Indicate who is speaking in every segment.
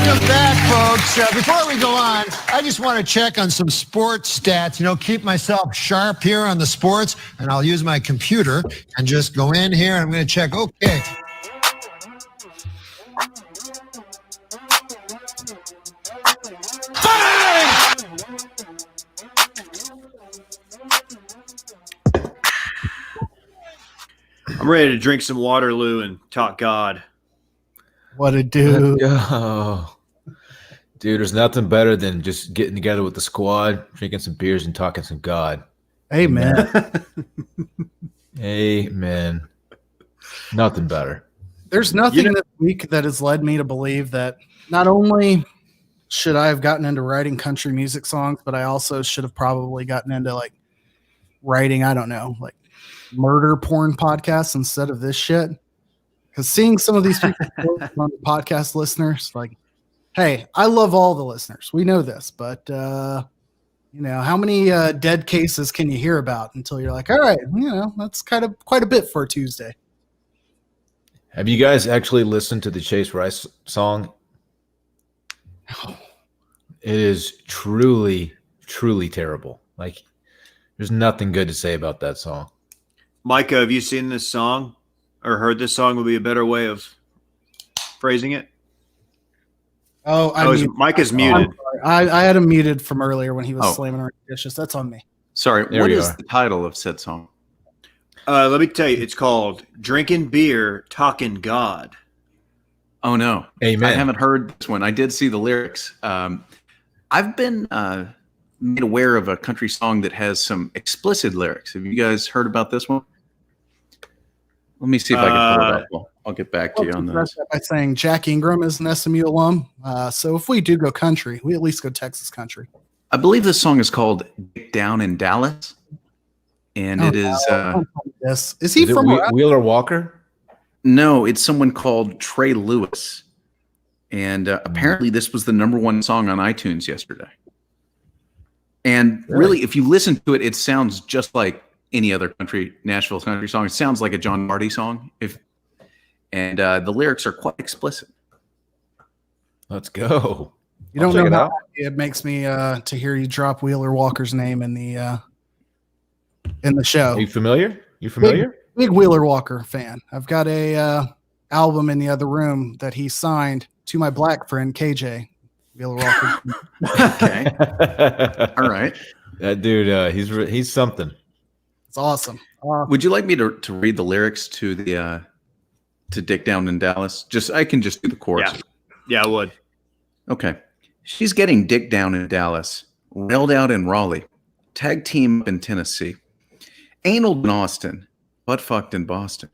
Speaker 1: Welcome back, folks. Before we go on, I just want to check on some sports stats, keep myself sharp here on the sports, and I'll use my computer and just go in here. I'm going to check. Okay.
Speaker 2: I'm ready to drink some Waterloo and talk God.
Speaker 3: What a dude.
Speaker 4: Dude, there's nothing better than just getting together with the squad, drinking some beers, and talking some God.
Speaker 3: Amen.
Speaker 4: Amen. Nothing better.
Speaker 3: There's nothing this week that has led me to believe that not only should I have gotten into writing country music songs, but I also should have probably gotten into writing, I don't know, murder porn podcasts instead of this shit. Because seeing some of these people on the podcast listeners, hey, I love all the listeners. We know this, but how many dead cases can you hear about until you're like, all right, that's kind of quite a bit for a Tuesday.
Speaker 4: Have you guys actually listened to the Chase Rice song?
Speaker 3: No.
Speaker 4: It is truly, truly terrible. There's nothing good to say about that song.
Speaker 2: Micah, have you seen this song or heard this song would be a better way of phrasing it?
Speaker 3: Oh,
Speaker 2: Micah's muted.
Speaker 3: I had him muted from earlier when he was slamming our dishes. That's on me.
Speaker 5: Sorry, what is the title of said song?
Speaker 2: Let me tell you, it's called Drinking Beer, Talking God.
Speaker 5: Oh, no.
Speaker 4: Amen.
Speaker 5: I haven't heard this one. I did see the lyrics. I've been made aware of a country song that has some explicit lyrics. Have you guys heard about this one? Let me see if I can pull it up. I'll get back to you on this.
Speaker 3: By saying Jack Ingram is an SMU alum. So if we do go country, we at least go Texas country.
Speaker 5: I believe this song is called Dick Down in Dallas. And it is...
Speaker 3: Is he from
Speaker 4: Wheeler Walker?
Speaker 5: No, it's someone called Trey Lewis. And apparently this was the #1 song on iTunes yesterday. And really, if you listen to it, it sounds just like any other Nashville country song. It sounds like a John Marty song. And the lyrics are quite explicit.
Speaker 4: Let's go.
Speaker 3: You don't know how it makes me to hear you drop Wheeler Walker's name in the show.
Speaker 4: Are you familiar?
Speaker 3: Big Wheeler Walker fan. I've got a album in the other room that he signed to my black friend KJ Wheeler Walker.
Speaker 5: Okay. All right.
Speaker 4: That dude, he's something.
Speaker 3: It's awesome.
Speaker 5: Would you like me to read the lyrics to the to Dick Down in Dallas? I can just do the chorus.
Speaker 2: Yeah, I would.
Speaker 5: Okay. She's getting dick down in Dallas, railed out in Raleigh, tag team up in Tennessee, anal in Austin, butt fucked in Boston,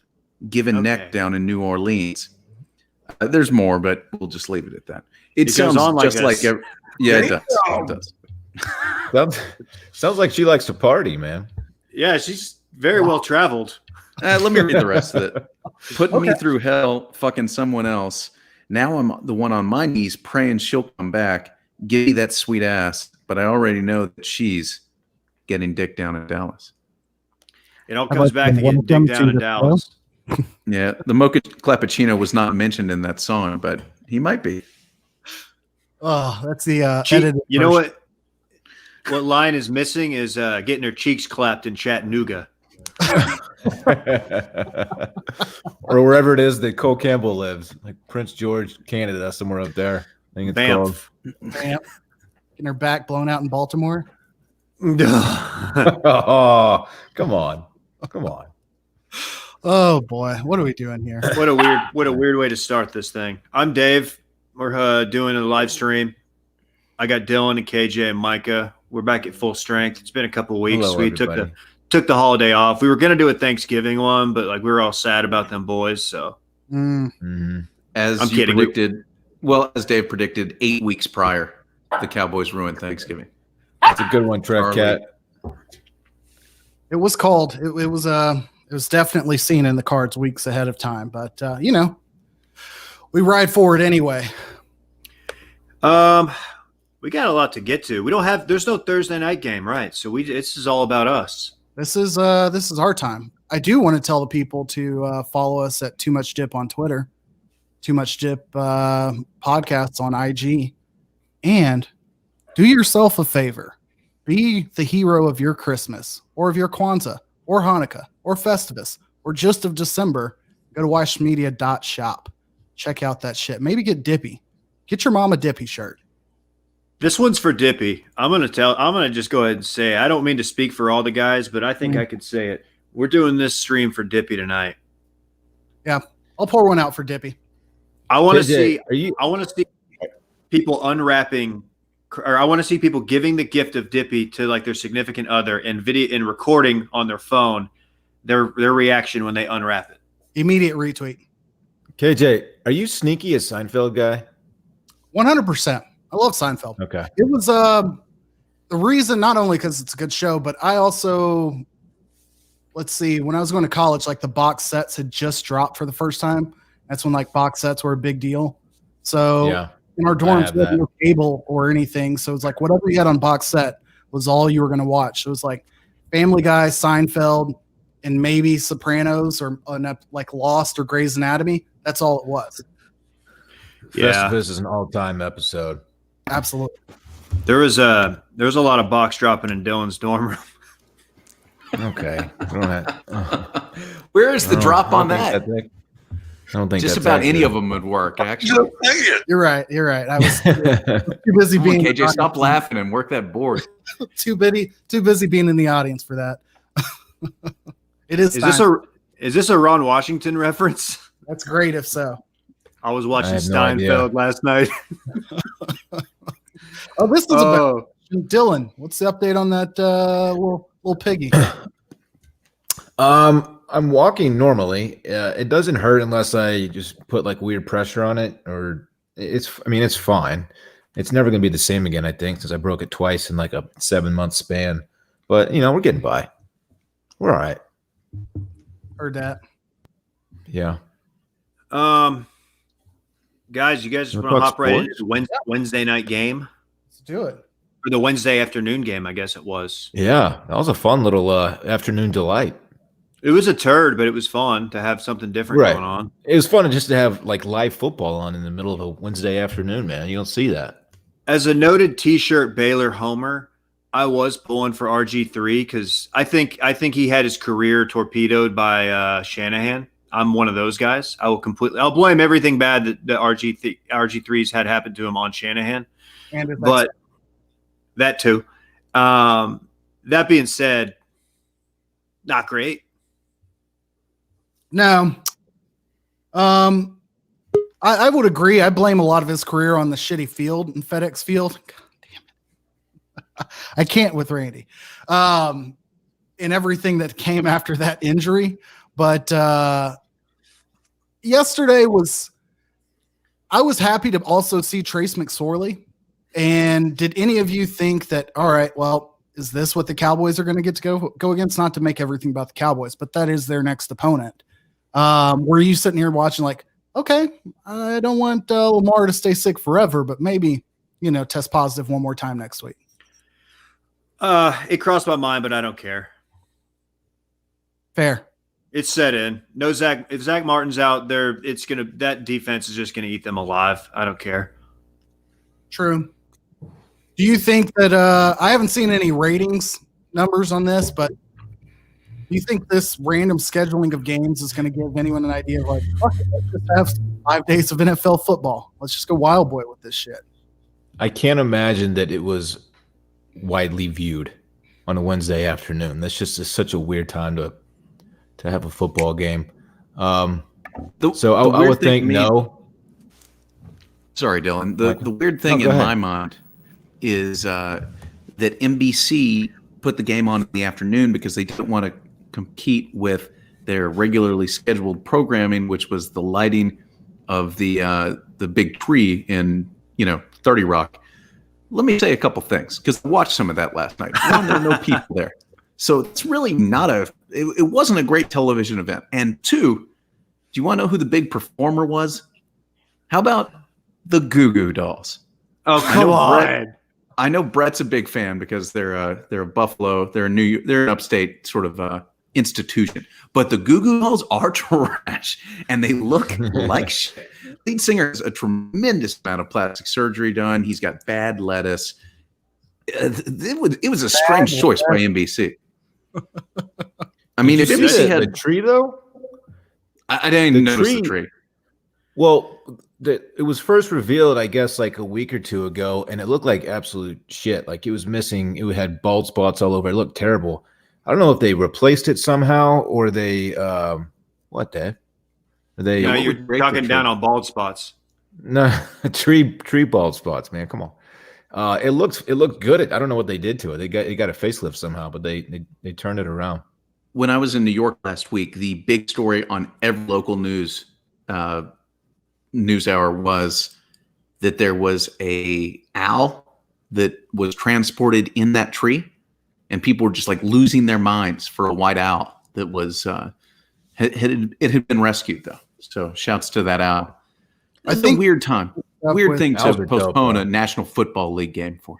Speaker 5: giving neck down in New Orleans. There's more, but we'll just leave it at that. It sounds just like it does.
Speaker 4: Sounds like she likes to party, man.
Speaker 2: Yeah, she's very well traveled.
Speaker 5: Let me read the rest of it. Putting me through hell, fucking someone else. Now I'm the one on my knees praying she'll come back, give me that sweet ass, but I already know that she's getting dick down in Dallas.
Speaker 2: It all comes back to getting dick down in Dallas.
Speaker 5: Yeah, the Mocha Clappuccino was not mentioned in that song, but he might be.
Speaker 3: Oh, that's the edited
Speaker 2: You know what line is missing is getting her cheeks clapped in Chattanooga.
Speaker 4: Or wherever it is that Cole Campbell lives, like Prince George, Canada, somewhere up there. I think it's
Speaker 2: Banff.
Speaker 3: Banff. Getting her back blown out in Baltimore.
Speaker 4: Oh, come on.
Speaker 3: Oh boy, what are we doing here?
Speaker 2: What a weird way to start this thing. I'm Dave. We're doing a live stream. I got Dylan and KJ and Micah. We're back at full strength. It's been a couple of weeks.
Speaker 4: Hello,
Speaker 2: we
Speaker 4: everybody.
Speaker 2: took the holiday off. We were gonna do a Thanksgiving one, but we were all sad about them boys. So
Speaker 5: as
Speaker 2: I'm
Speaker 5: you
Speaker 2: kidding.
Speaker 5: predicted, as Dave predicted, 8 weeks prior, the Cowboys ruined Thanksgiving.
Speaker 4: It's a good one, Trev Cat.
Speaker 3: It was called. It was definitely seen in the cards weeks ahead of time, but we ride forward anyway.
Speaker 2: We got a lot to get to. There's no Thursday night game, right? So this is all about us.
Speaker 3: This is our time. I do want to tell the people to follow us at Too Much Dip on Twitter. Too Much Dip podcasts on IG. And do yourself a favor. Be the hero of your Christmas or of your Kwanzaa or Hanukkah or Festivus or just of December. Go to washmedia.shop. Check out that shit. Maybe get Dippy. Get your mom a Dippy shirt.
Speaker 2: This one's for Dippy. I'm gonna just go ahead and say, I don't mean to speak for all the guys, but I think I could say it. We're doing this stream for Dippy tonight.
Speaker 3: Yeah, I'll pour one out for Dippy.
Speaker 2: I want to see people unwrapping, or I want to see people giving the gift of Dippy to like their significant other and video and recording on their phone their reaction when they unwrap it.
Speaker 3: Immediate retweet.
Speaker 4: KJ, are you sneaky a Seinfeld guy?
Speaker 3: 100%. I love Seinfeld.
Speaker 4: Okay.
Speaker 3: It was the reason, not only because it's a good show, but I also, let's see, when I was going to college, like the box sets had just dropped for the first time. That's when like box sets were a big deal. So in our dorms, we had no cable or anything. So it's like whatever you had on box set was all you were going to watch. So it was like Family Guy, Seinfeld, and maybe Sopranos or like Lost or Grey's Anatomy. That's all it was.
Speaker 4: Yeah. This is an all-time episode.
Speaker 3: Absolutely.
Speaker 2: There was a lot of box dropping in Dylan's dorm room.
Speaker 4: Okay.
Speaker 5: Where is the drop on that?
Speaker 4: I don't think
Speaker 5: just
Speaker 4: that's
Speaker 5: about
Speaker 4: accurate.
Speaker 5: any of them would work. Actually,
Speaker 3: you're right. I was too busy being.
Speaker 5: KJ, stop laughing and work that board.
Speaker 3: Too busy being in the audience for that. It is.
Speaker 2: Is this a Ron Washington reference?
Speaker 3: That's great. If so,
Speaker 2: I was watching Steinfeld last night.
Speaker 3: Oh, this is about Dylan. What's the update on that little piggy?
Speaker 4: I'm walking normally. It doesn't hurt unless I just put like weird pressure on it, or it's fine. It's never going to be the same again, I think, since I broke it twice in like a 7-month span. But, we're getting by. We're all right.
Speaker 3: Heard that.
Speaker 4: Yeah.
Speaker 2: Guys, you guys want to hop right into the Wednesday night game?
Speaker 3: Let's do it.
Speaker 2: Or the Wednesday afternoon game, I guess it was.
Speaker 4: Yeah, that was a fun little afternoon delight.
Speaker 2: It was a turd, but it was fun to have something different going on.
Speaker 4: It was fun just to have like live football on in the middle of a Wednesday afternoon, man. You don't see that.
Speaker 2: As a noted T-shirt Baylor homer, I was pulling for RG3 because I think he had his career torpedoed by Shanahan. I'm one of those guys. I'll blame everything bad that RG3's had happen to him on Shanahan. But that too. That being said, not great.
Speaker 3: No. I would agree. I blame a lot of his career on the shitty field in FedEx Field. God damn it. I can't with Randy. And everything that came after that injury. But yesterday I was happy to also see Trace McSorley. And did any of you think that, all right, well, is this what the Cowboys are going to get to go against? Not to make everything about the Cowboys, but that is their next opponent. Were you sitting here watching like, okay, I don't want Lamar to stay sick forever, but maybe, test positive one more time next week?
Speaker 2: It crossed my mind, but I don't care.
Speaker 3: Fair.
Speaker 2: It's set in. No Zach. If Zach Martin's out there, that defense is just gonna eat them alive. I don't care.
Speaker 3: True. Do you think that I haven't seen any ratings numbers on this, but do you think this random scheduling of games is going to give anyone an idea of like, fuck it, let's just have 5 days of NFL football. Let's just go wild boy with this shit.
Speaker 4: I can't imagine that it was widely viewed on a Wednesday afternoon. That's just such a weird time to have a football game. I would think no.
Speaker 5: Sorry, Dylan. The weird thing in my mind is that NBC put the game on in the afternoon because they didn't want to compete with their regularly scheduled programming, which was the lighting of the big tree in 30 Rock. Let me say a couple things because I watched some of that last night. One, there are no people there, so it's really not it wasn't a great television event. And two, do you want to know who the big performer was? How about the Goo Goo Dolls?
Speaker 2: Oh, come on.
Speaker 5: I know Brett's a big fan because they're a Buffalo, they're an upstate sort of institution. But the Goo Goo Dolls are trash, and they look like shit. Lead singer has a tremendous amount of plastic surgery done. He's got bad lettuce. It was a strange choice by NBC. I mean, if NBC had
Speaker 4: the tree though,
Speaker 5: I didn't even notice the tree.
Speaker 4: Well, it was first revealed, I guess, like a week or two ago, and it looked like absolute shit. Like it was missing. It had bald spots all over. It looked terrible. I don't know if they replaced it somehow or they what the? They
Speaker 2: No, you're talking down on bald spots.
Speaker 4: No, tree bald spots, man. Come on. It looked good. I don't know what they did to it. It got a facelift somehow, but they turned it around.
Speaker 5: When I was in New York last week, the big story on every local news hour was that there was a owl that was transported in that tree, and people were just like losing their minds for a white owl that was it had been rescued though. So shouts to that owl. I think weird time. Weird thing to postpone a National Football League game for.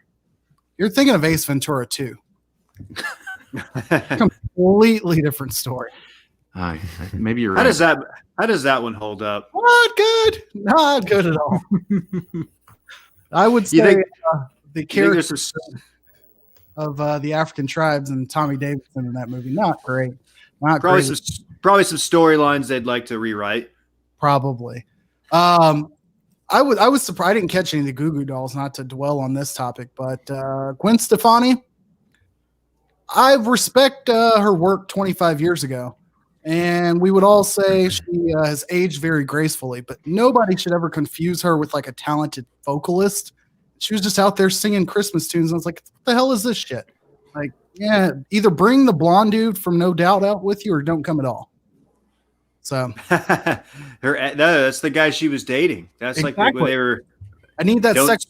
Speaker 3: You're thinking of Ace Ventura 2. Completely different story.
Speaker 5: Maybe you're
Speaker 2: How
Speaker 5: right.
Speaker 2: How does that one hold up?
Speaker 3: Not good at all. I would say the character of the African tribes and Tommy Davidson in that movie, not great.
Speaker 2: Probably some storylines they'd like to rewrite.
Speaker 3: Probably. I was surprised. I didn't catch any of the Goo Goo Dolls, not to dwell on this topic, but Gwen Stefani, I respect her work 25 years ago, and we would all say she has aged very gracefully, but nobody should ever confuse her with like a talented vocalist. She was just out there singing Christmas tunes, and I was like, what the hell is this shit? Like, yeah, either bring the blonde dude from No Doubt out with you or don't come at all. So
Speaker 2: that's the guy she was dating. That's exactly. Like when they were.
Speaker 3: I need that sex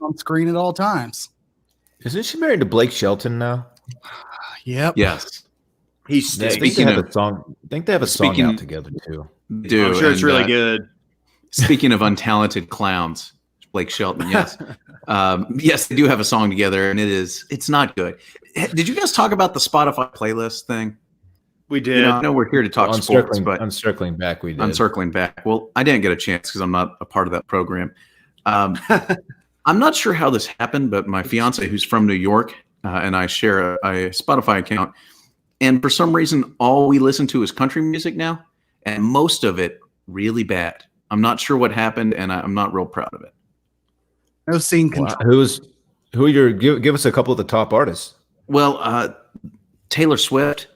Speaker 3: on screen at all times.
Speaker 4: Isn't she married to Blake Shelton now?
Speaker 3: Yep.
Speaker 5: Yes.
Speaker 2: He's
Speaker 4: I think they have a song. I think they have a song out together too.
Speaker 5: Dude,
Speaker 2: I'm sure it's really good.
Speaker 5: Speaking of untalented clowns, Blake Shelton. Yes. Yes, they do have a song together, and it's not good. Did you guys talk about the Spotify playlist thing?
Speaker 2: We did.
Speaker 5: I know we're here to talk sports, but
Speaker 4: I'm circling back. We did.
Speaker 5: I'm circling back. Well, I didn't get a chance because I'm not a part of that program. I'm not sure how this happened, but my fiance, who's from New York, and I share a Spotify account, and for some reason, all we listen to is country music now, and most of it really bad. I'm not sure what happened, and I'm not real proud of it.
Speaker 3: No scene control.
Speaker 4: Give us a couple of the top artists.
Speaker 5: Well, Taylor Swift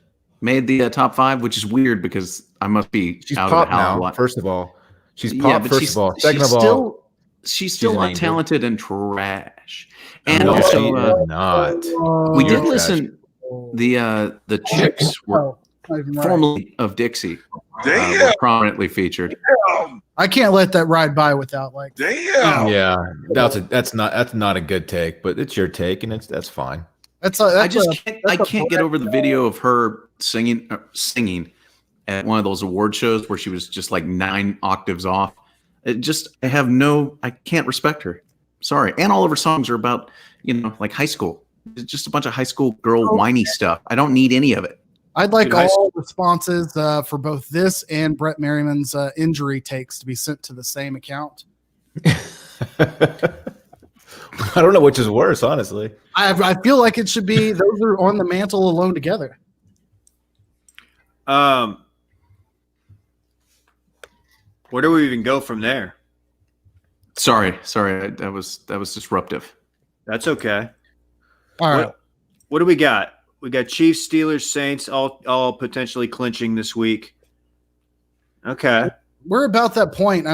Speaker 5: made the top 5, which is weird because I must be
Speaker 4: she's
Speaker 5: out
Speaker 4: pop
Speaker 5: of the house
Speaker 4: now.
Speaker 5: a lot.
Speaker 4: First of all, she's pop.
Speaker 5: Yeah,
Speaker 4: first of all, second of all,
Speaker 5: she's still untalented and trash.
Speaker 4: And
Speaker 5: And also,
Speaker 4: not.
Speaker 5: we
Speaker 4: You're
Speaker 5: did listen. The Chicks were formerly of Dixie, were prominently featured.
Speaker 3: I can't let that ride by without like.
Speaker 6: Damn.
Speaker 4: Yeah, that's not a good take, but it's your take, and that's fine.
Speaker 5: I can't get over the video of her singing at one of those award shows where she was just like 9 octaves off. I can't respect her. Sorry. And all of her songs are about, like high school. It's just a bunch of high school girl whiny stuff. I don't need any of it.
Speaker 3: I'd like all responses for both this and Brett Merriman's injury takes to be sent to the same account.
Speaker 4: I don't know which is worse, honestly.
Speaker 3: I feel like it should be those are on the mantle alone together.
Speaker 2: Where do we even go from there?
Speaker 5: Sorry, that was disruptive.
Speaker 2: That's okay.
Speaker 3: All right.
Speaker 2: What do we got? We got Chiefs, Steelers, Saints, all potentially clinching this week. Okay.
Speaker 3: We're about that point.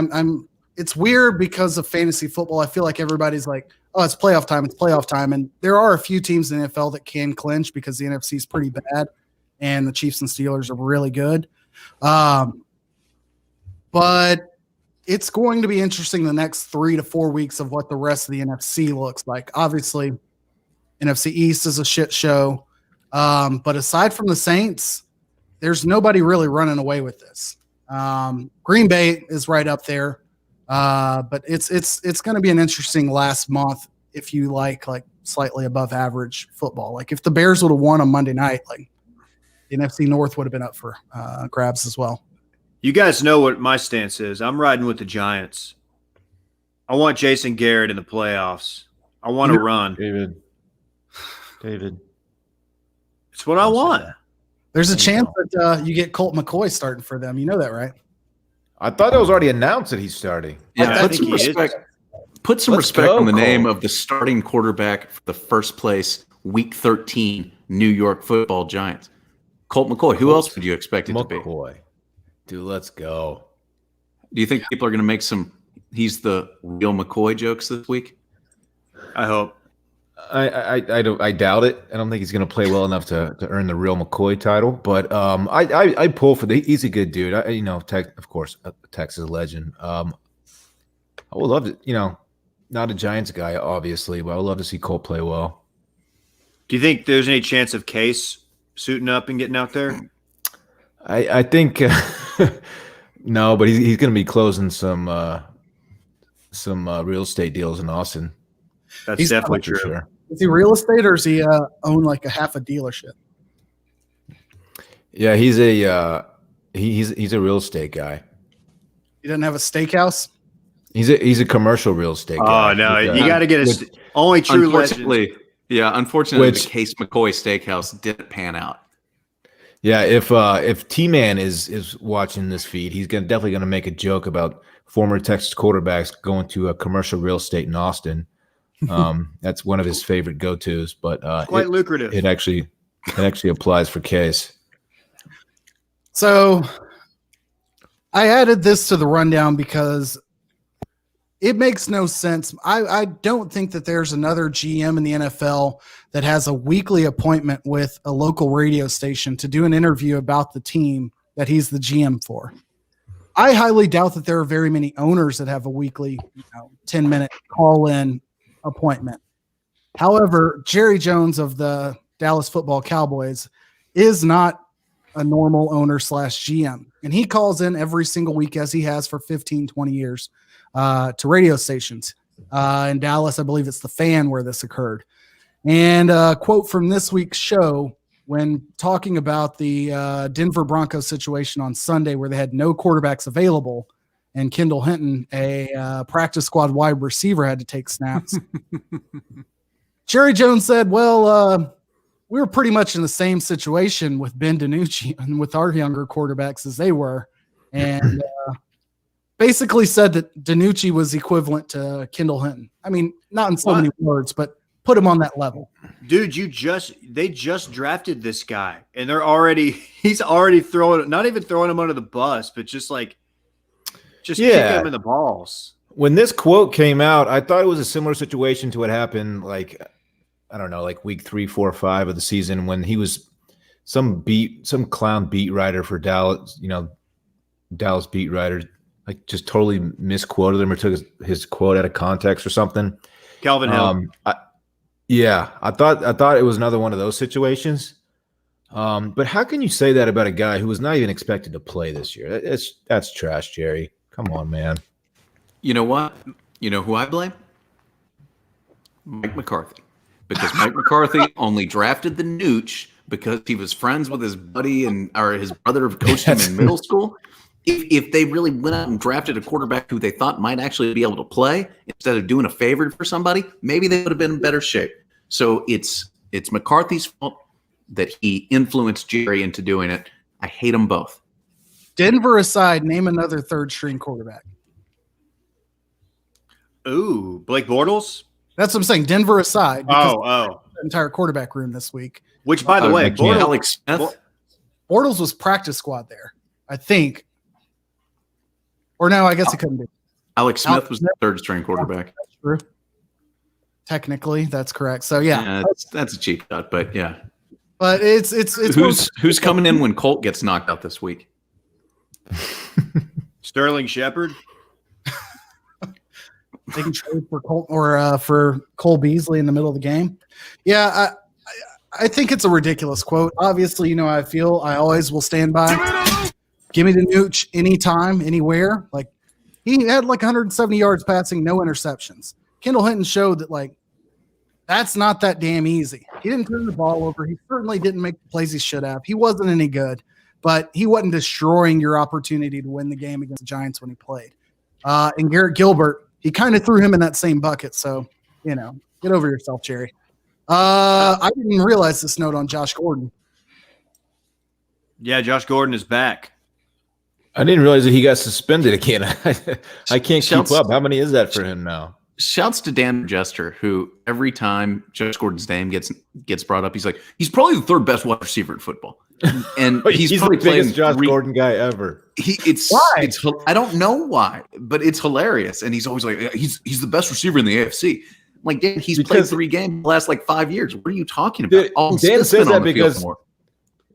Speaker 3: It's weird because of fantasy football. I feel like everybody's like, oh, it's playoff time. It's playoff time. And there are a few teams in the NFL that can clinch because the NFC is pretty bad and the Chiefs and Steelers are really good. But it's going to be interesting the next 3 to 4 weeks of what the rest of the NFC looks like. Obviously, NFC East is a shit show. But aside from the Saints, there's nobody really running away with this. Green Bay is right up there. But it's going to be an interesting last month if you like slightly above average football. Like if the Bears would have won on Monday night, like the NFC North would have been up for grabs as well.
Speaker 2: You guys know what my stance is. I'm riding with the Giants. I want Jason Garrett in the playoffs. I want to run.
Speaker 4: David.
Speaker 2: It's what I want.
Speaker 3: There's a chance that you get Colt McCoy starting for them. You know that, right?
Speaker 4: I thought it was already announced that he's starting.
Speaker 5: Yeah,
Speaker 2: I
Speaker 5: put
Speaker 2: think
Speaker 5: some
Speaker 2: he is.
Speaker 5: respect. Put some
Speaker 4: Let's
Speaker 5: respect
Speaker 4: go,
Speaker 5: on the name
Speaker 4: Cole.
Speaker 5: of the starting quarterback for the first place Week 13 New York Football Giants. Colt McCoy. Who else would you expect it to be?
Speaker 4: McCoy. Dude, let's go.
Speaker 5: Do you think people are going to make some "he's the real McCoy" jokes this week?
Speaker 2: I hope.
Speaker 4: I doubt it. I don't think he's going to play well enough to earn the real McCoy title. But I pull for he's a good dude. Of course, a Texas legend. I would love to, not a Giants guy, obviously, but I would love to see Colt play well.
Speaker 2: Do you think there's any chance of Case suiting up and getting out there?
Speaker 4: I think no, but he's going to be closing some real estate deals in Austin.
Speaker 2: That's definitely
Speaker 4: For
Speaker 2: true.
Speaker 4: sure.
Speaker 3: Is he real estate or does he own like a half a dealership?
Speaker 4: Yeah, he's a real estate guy.
Speaker 3: He doesn't have a steakhouse?
Speaker 4: He's a commercial real estate guy.
Speaker 2: Oh no,
Speaker 4: With,
Speaker 2: you got to get only true legends.
Speaker 5: Unfortunately,
Speaker 4: Which-
Speaker 5: the Case McCoy Steakhouse didn't pan out.
Speaker 4: Yeah, if T-Man is watching this feed, he's definitely gonna make a joke about former Texas quarterbacks going to a commercial real estate in Austin. That's one of his favorite go-tos, but
Speaker 2: Quite lucrative.
Speaker 4: it actually applies for Case.
Speaker 3: So I added this to the rundown because it makes no sense. I don't think that there's another GM in the NFL that has a weekly appointment with a local radio station to do an interview about the team that he's the GM for. I highly doubt that there are very many owners that have a weekly 10-minute call-in appointment. However, Jerry Jones of the Dallas Football Cowboys is not a normal owner / GM. And he calls in every single week, as he has for 15, 20 years, to radio stations. In Dallas, I believe it's the Fan where this occurred. And a quote from this week's show, when talking about the Denver Broncos situation on Sunday where they had no quarterbacks available and Kendall Hinton, a practice squad wide receiver, had to take snaps. Jerry Jones said, well, we were pretty much in the same situation with Ben DiNucci and with our younger quarterbacks as they were. And basically said that DiNucci was equivalent to Kendall Hinton. I mean, not in so many words, but put him on that level.
Speaker 2: Dude, they just drafted this guy and he's already not even throwing him under the bus, but just kicking him in the balls.
Speaker 4: When this quote came out, I thought it was a similar situation to what happened like week 3, 4, 5 of the season when he was some clown beat writer for Dallas, Dallas beat writer, like just totally misquoted him or took his quote out of context or something.
Speaker 2: Calvin Hill.
Speaker 4: I thought it was another one of those situations. But how can you say that about a guy who was not even expected to play this year? That's trash, Jerry. Come on, man.
Speaker 5: You know what? You know who I blame? Mike McCarthy. Because Mike McCarthy only drafted the Nooch because he was friends with his buddy or his brother coached him in middle school. If they really went out and drafted a quarterback who they thought might actually be able to play instead of doing a favor for somebody, maybe they would have been in better shape. So it's McCarthy's fault that he influenced Jerry into doing it. I hate them both.
Speaker 3: Denver aside, name another third-string quarterback.
Speaker 2: Ooh, Blake Bortles?
Speaker 3: That's what I'm saying. Denver aside.
Speaker 2: Oh.
Speaker 3: The entire quarterback room this week.
Speaker 2: Which, by the way, Bortles,
Speaker 5: Alex Smith.
Speaker 3: Bortles was practice squad there, I think. Or no, I guess it couldn't be.
Speaker 5: Alex Smith was the third string quarterback.
Speaker 3: That's true. Technically, that's correct. So yeah,
Speaker 5: that's a cheap shot, but yeah.
Speaker 3: But it's
Speaker 5: who's coming in when Colt gets knocked out this week?
Speaker 2: Sterling Shepard.
Speaker 3: They can trade for Colt or for Cole Beasley in the middle of the game. Yeah, I think it's a ridiculous quote. Obviously, how I feel. I always will stand by. Give me the Nooch anytime, anywhere. Like he had 170 yards passing, no interceptions. Kendall Hinton showed that That's not that damn easy. He didn't turn the ball over. He certainly didn't make the plays he should have. He wasn't any good, but he wasn't destroying your opportunity to win the game against the Giants when he played. And Garrett Gilbert, he kind of threw him in that same bucket. So, get over yourself, Jerry. I didn't realize this note on Josh Gordon.
Speaker 2: Yeah, Josh Gordon is back.
Speaker 4: I didn't realize that he got suspended again. I can't keep up. How many is that for him now?
Speaker 5: Shouts to Dan Jester, who every time Josh Gordon's name gets brought up, he's like, he's probably the third best wide receiver in football, and he's probably
Speaker 4: the biggest Josh Gordon guy ever.
Speaker 5: It's I don't know why, but it's hilarious, and he's always like, he's the best receiver in the AFC. I'm like, Dan, he's played 3 games the last 5 years. What are you talking about?
Speaker 4: Dan says that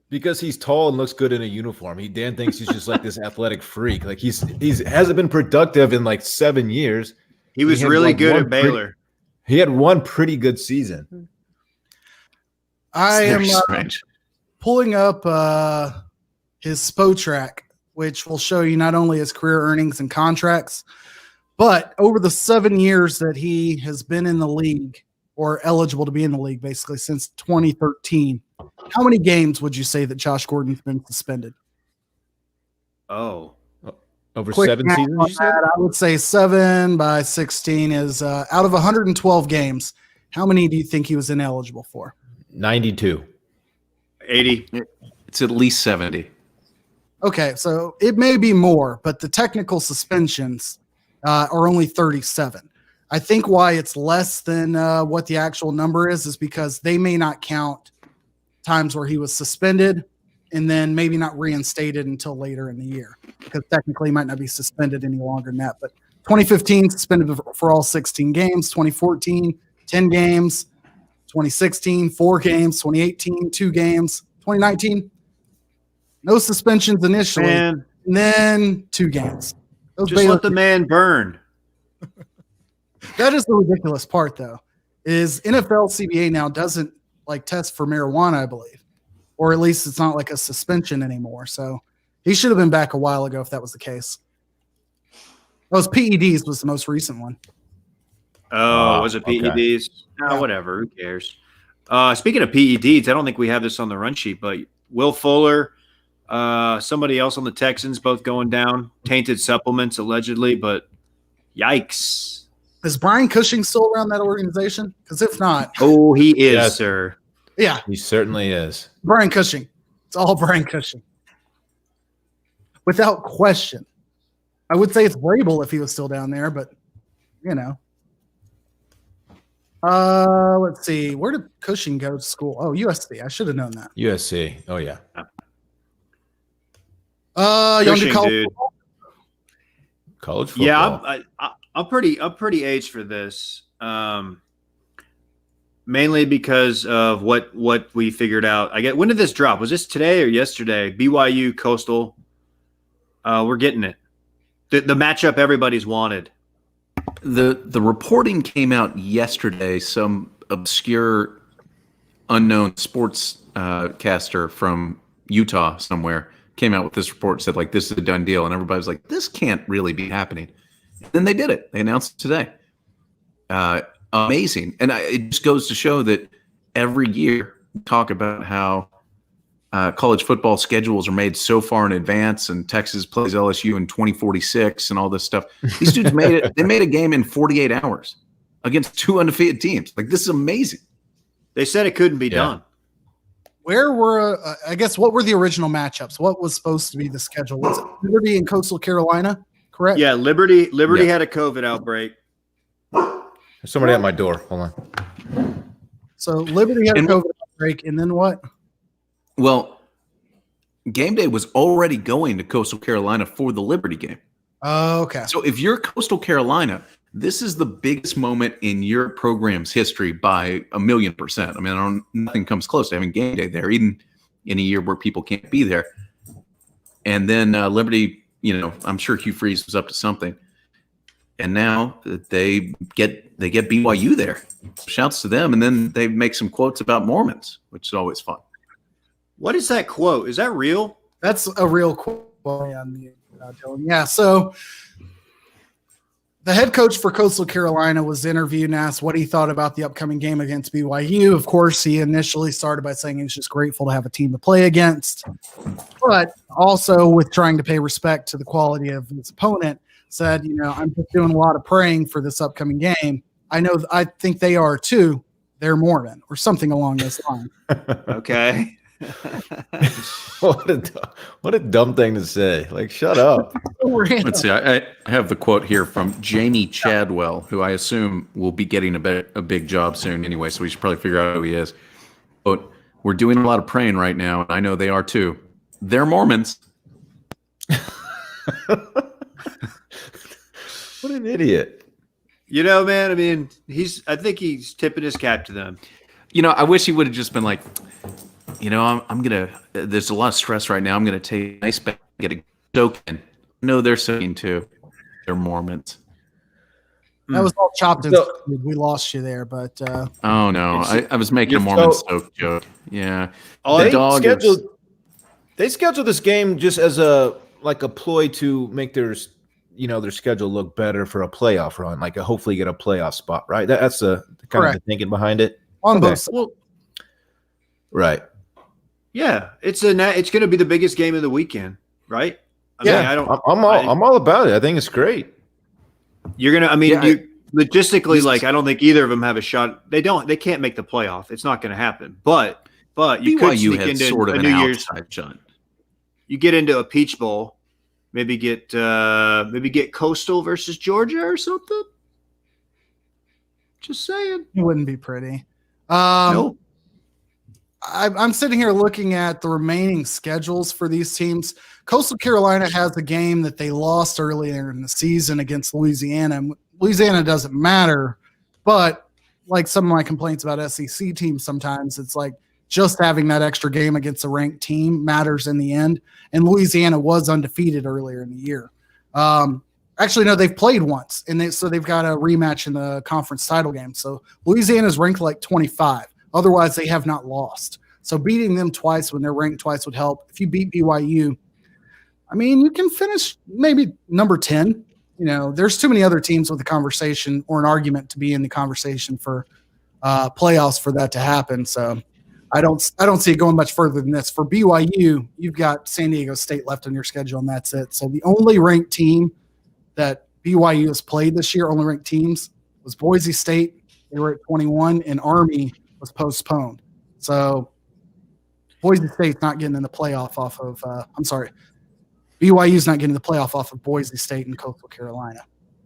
Speaker 4: because he's tall and looks good in a uniform. Dan thinks he's just like this athletic freak. Like he's hasn't been productive in 7 years.
Speaker 2: He was really good at Baylor.
Speaker 4: He had one pretty good season.
Speaker 3: I am pulling up his Spotrac, which will show you not only his career earnings and contracts, but over the 7 years that he has been in the league or eligible to be in the league, basically since 2013. How many games would you say that Josh Gordon's been suspended?
Speaker 2: Oh.
Speaker 4: Over 7 seasons?
Speaker 3: I would say 7 by 16 is out of 112 games. How many do you think he was ineligible for?
Speaker 4: 92.
Speaker 2: 80.
Speaker 5: It's at least 70.
Speaker 3: Okay, so it may be more, but the technical suspensions are only 37. I think why it's less than what the actual number is because they may not count times where he was suspended and then maybe not reinstated until later in the year, because technically he might not be suspended any longer than that. But 2015, suspended for all 16 games. 2014, 10 games. 2016, 4 games. 2018, 2 games. 2019, no suspensions initially, and then 2 games.
Speaker 2: Just let the man burn.
Speaker 3: That is the ridiculous part, though, is NFL CBA now doesn't test for marijuana, I believe. Or at least it's not like a suspension anymore. So he should have been back a while ago if that was the case. Those PEDs was the most recent one.
Speaker 2: Oh, was it PEDs? Okay. Oh, whatever. Who cares? Speaking of PEDs, I don't think we have this on the run sheet, but Will Fuller, somebody else on the Texans, both going down. Tainted supplements, allegedly, but yikes.
Speaker 3: Is Brian Cushing still around that organization? Because if not.
Speaker 2: Oh, he is, sir.
Speaker 3: Yeah.
Speaker 4: He certainly is.
Speaker 3: Brian Cushing. It's all Brian Cushing. Without question. I would say it's Vrabel if he was still down there, but, let's see. Where did Cushing go to school? Oh, USC. I should have known that.
Speaker 4: USC. Oh, yeah.
Speaker 2: Cushing, dude.
Speaker 4: College football.
Speaker 2: Yeah, I'm pretty aged for this. Mainly because of what we figured out. When did this drop? Was this today or yesterday? BYU Coastal. We're getting it. The matchup everybody's wanted.
Speaker 5: The reporting came out yesterday. Some obscure, unknown sports caster from Utah somewhere came out with this report, said this is a done deal, and everybody was like, this can't really be happening. And then they did it. They announced it today. Amazing. And it just goes to show that every year we talk about how college football schedules are made so far in advance, and Texas plays LSU in 2046 and all this stuff. These dudes made it. They made a game in 48 hours against 2 undefeated teams. This is amazing.
Speaker 2: They said it couldn't be done.
Speaker 3: Where were, what were the original matchups? What was supposed to be the schedule? Was it Liberty and Coastal Carolina? Correct?
Speaker 2: Yeah, Liberty had a COVID outbreak.
Speaker 4: There's somebody at my door. Hold on.
Speaker 3: So Liberty had a COVID outbreak, and then what?
Speaker 5: Well, game day was already going to Coastal Carolina for the Liberty game.
Speaker 3: Oh, okay.
Speaker 5: So if you're Coastal Carolina, this is the biggest moment in your program's history by 1,000,000%. I mean, nothing comes close to having game day there, even in a year where people can't be there. And then Liberty, I'm sure Hugh Freeze was up to something. And now they get BYU there. Shouts to them. And then they make some quotes about Mormons, which is always fun.
Speaker 2: What is that quote? Is that real?
Speaker 3: That's a real quote. Yeah, so The head coach for Coastal Carolina was interviewed and asked what he thought about the upcoming game against BYU. Of course, he initially started by saying he was just grateful to have a team to play against, but also with trying to pay respect to the quality of his opponent, said, I'm just doing a lot of praying for this upcoming game. I think they are too. They're Mormon or something along those lines.
Speaker 2: Okay.
Speaker 4: What a dumb thing to say. Like, shut up.
Speaker 5: Let's see. I have the quote here from Jamie Chadwell, who I assume will be getting a big job soon anyway, so we should probably figure out who he is. But we're doing a lot of praying right now, and I know they are too. They're Mormons.
Speaker 4: What an idiot.
Speaker 2: Man, I mean, I think he's tipping his cap to them.
Speaker 5: I wish he would have just been like, I'm going to, there's a lot of stress right now. I'm going to take a nice bag, get a soak in. No, they're soaking too. They're Mormons.
Speaker 3: That was all chopped and screwed. We lost you there, but.
Speaker 5: Oh, no. I was making a Mormon soak joke. Yeah.
Speaker 4: They scheduled this game just as a ploy to make their schedule look better for a playoff run, hopefully get a playoff spot, right? That's the kind of the thinking behind it.
Speaker 3: On both sides.
Speaker 2: Well,
Speaker 4: right.
Speaker 2: Yeah, it's going to be the biggest game of the weekend, right?
Speaker 4: I'm all about it. I think it's great.
Speaker 2: You're gonna. Logistically, I don't think either of them have a shot. They can't make the playoff. It's not going to happen. But you could sneak into
Speaker 5: sort of
Speaker 2: a
Speaker 5: an
Speaker 2: New Year's
Speaker 5: shot.
Speaker 2: You get into a Peach Bowl, maybe get Coastal versus Georgia or something. Just saying,
Speaker 3: it wouldn't be pretty.
Speaker 2: No.
Speaker 3: I'm sitting here looking at the remaining schedules for these teams. Coastal Carolina has a game that they lost earlier in the season against Louisiana. Louisiana doesn't matter, but like some of my complaints about SEC teams sometimes, it's like just having that extra game against a ranked team matters in the end. And Louisiana was undefeated earlier in the year. Actually, no, they've played once, and so they've got a rematch in the conference title game. So Louisiana's ranked 25. Otherwise, they have not lost. So beating them twice when they're ranked twice would help. If you beat BYU, you can finish maybe number 10. There's too many other teams with a conversation or an argument to be in the conversation for playoffs for that to happen. So I don't see it going much further than this. For BYU, you've got San Diego State left on your schedule, and that's it. So the only ranked team that BYU has played this year, only ranked teams, was Boise State. They were at 21, and Army was postponed. So Boise State's not getting in the playoff off of BYU's not getting the playoff off of Boise State and Coastal Carolina.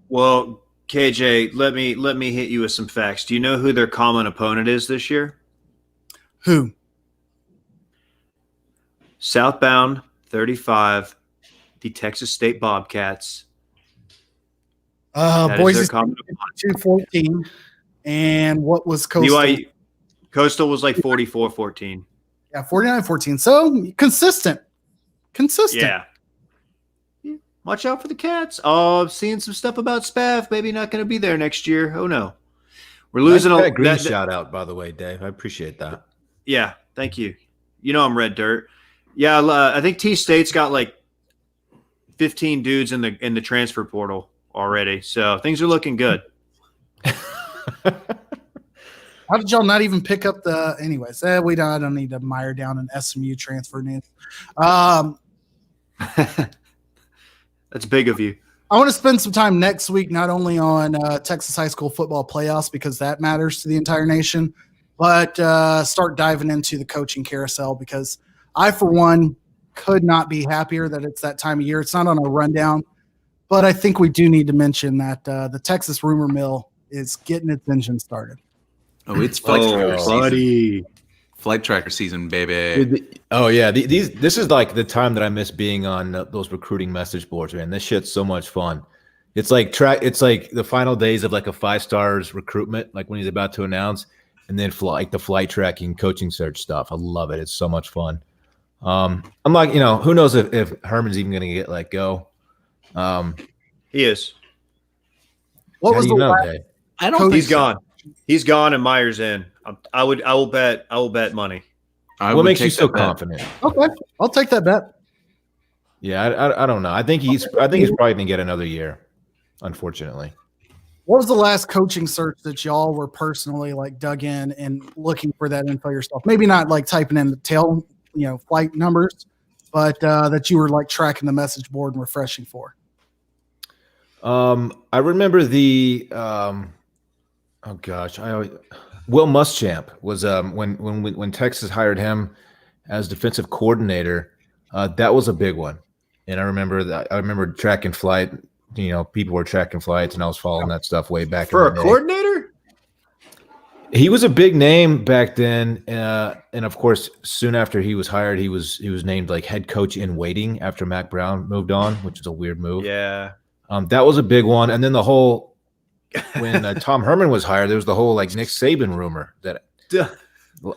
Speaker 2: Well, KJ, let me hit you with some facts. Do you know who their common opponent is this year?
Speaker 3: Who?
Speaker 2: Southbound 35, the Texas State Bobcats.
Speaker 3: Boise State 2-14. And what was Coastal?
Speaker 2: BYU, Coastal was 44-14.
Speaker 3: Yeah, 49-14. So consistent.
Speaker 2: Yeah. Watch out for the Cats. Oh, I'm seeing some stuff about Spav. Maybe not going to be there next year. Oh, no. We're losing
Speaker 4: a green shout out, by the way, Dave. I appreciate that.
Speaker 2: Yeah, thank you. I'm Red Dirt. Yeah, I think T-State's got 15 dudes in the transfer portal already. So things are looking good.
Speaker 3: How did y'all not even pick up the – anyways, I don't need to mire down an SMU transfer news.
Speaker 2: That's big of you.
Speaker 3: I want to spend some time next week not only on Texas high school football playoffs because that matters to the entire nation, but start diving into the coaching carousel because I, for one, could not be happier that it's that time of year. It's not on a rundown, but I think we do need to mention that the Texas rumor mill is getting its engine started.
Speaker 5: Oh, it's flight tracker
Speaker 2: buddy.
Speaker 5: season. Flight tracker season, baby.
Speaker 4: Oh yeah, this is the time that I miss being on those recruiting message boards, man. This shit's so much fun. It's like the final days of a 5-stars recruitment, when he's about to announce, and then the flight tracking, coaching search stuff. I love it. It's so much fun. I'm who knows if Herman's even going to get let go.
Speaker 2: He is.
Speaker 3: What was the last?
Speaker 4: Dave?
Speaker 5: I don't think
Speaker 2: he's gone. He's gone and Meyer's in. I will bet money.
Speaker 4: What makes you so confident?
Speaker 3: Okay, I'll take that bet.
Speaker 4: Yeah, I don't know. I think he's probably going to get another year, unfortunately.
Speaker 3: What was the last coaching search that y'all were personally like dug in and looking for that info yourself? Maybe not like typing in the tail, flight numbers, but that you were like tracking the message board and refreshing for.
Speaker 4: I remember the Will Muschamp was when Texas hired him as defensive coordinator. That was a big one, and I remember track and flight. People were tracking flights, and I was following that stuff way back
Speaker 2: for
Speaker 4: in the
Speaker 2: a
Speaker 4: day.
Speaker 2: coordinator.
Speaker 4: He was a big name back then, and of course, soon after he was hired, he was named like head coach in waiting after Mac Brown moved on, which is a weird move.
Speaker 2: Yeah,
Speaker 4: that was a big one. And then the whole when Tom Herman was hired, there was the whole like Nick Saban rumor that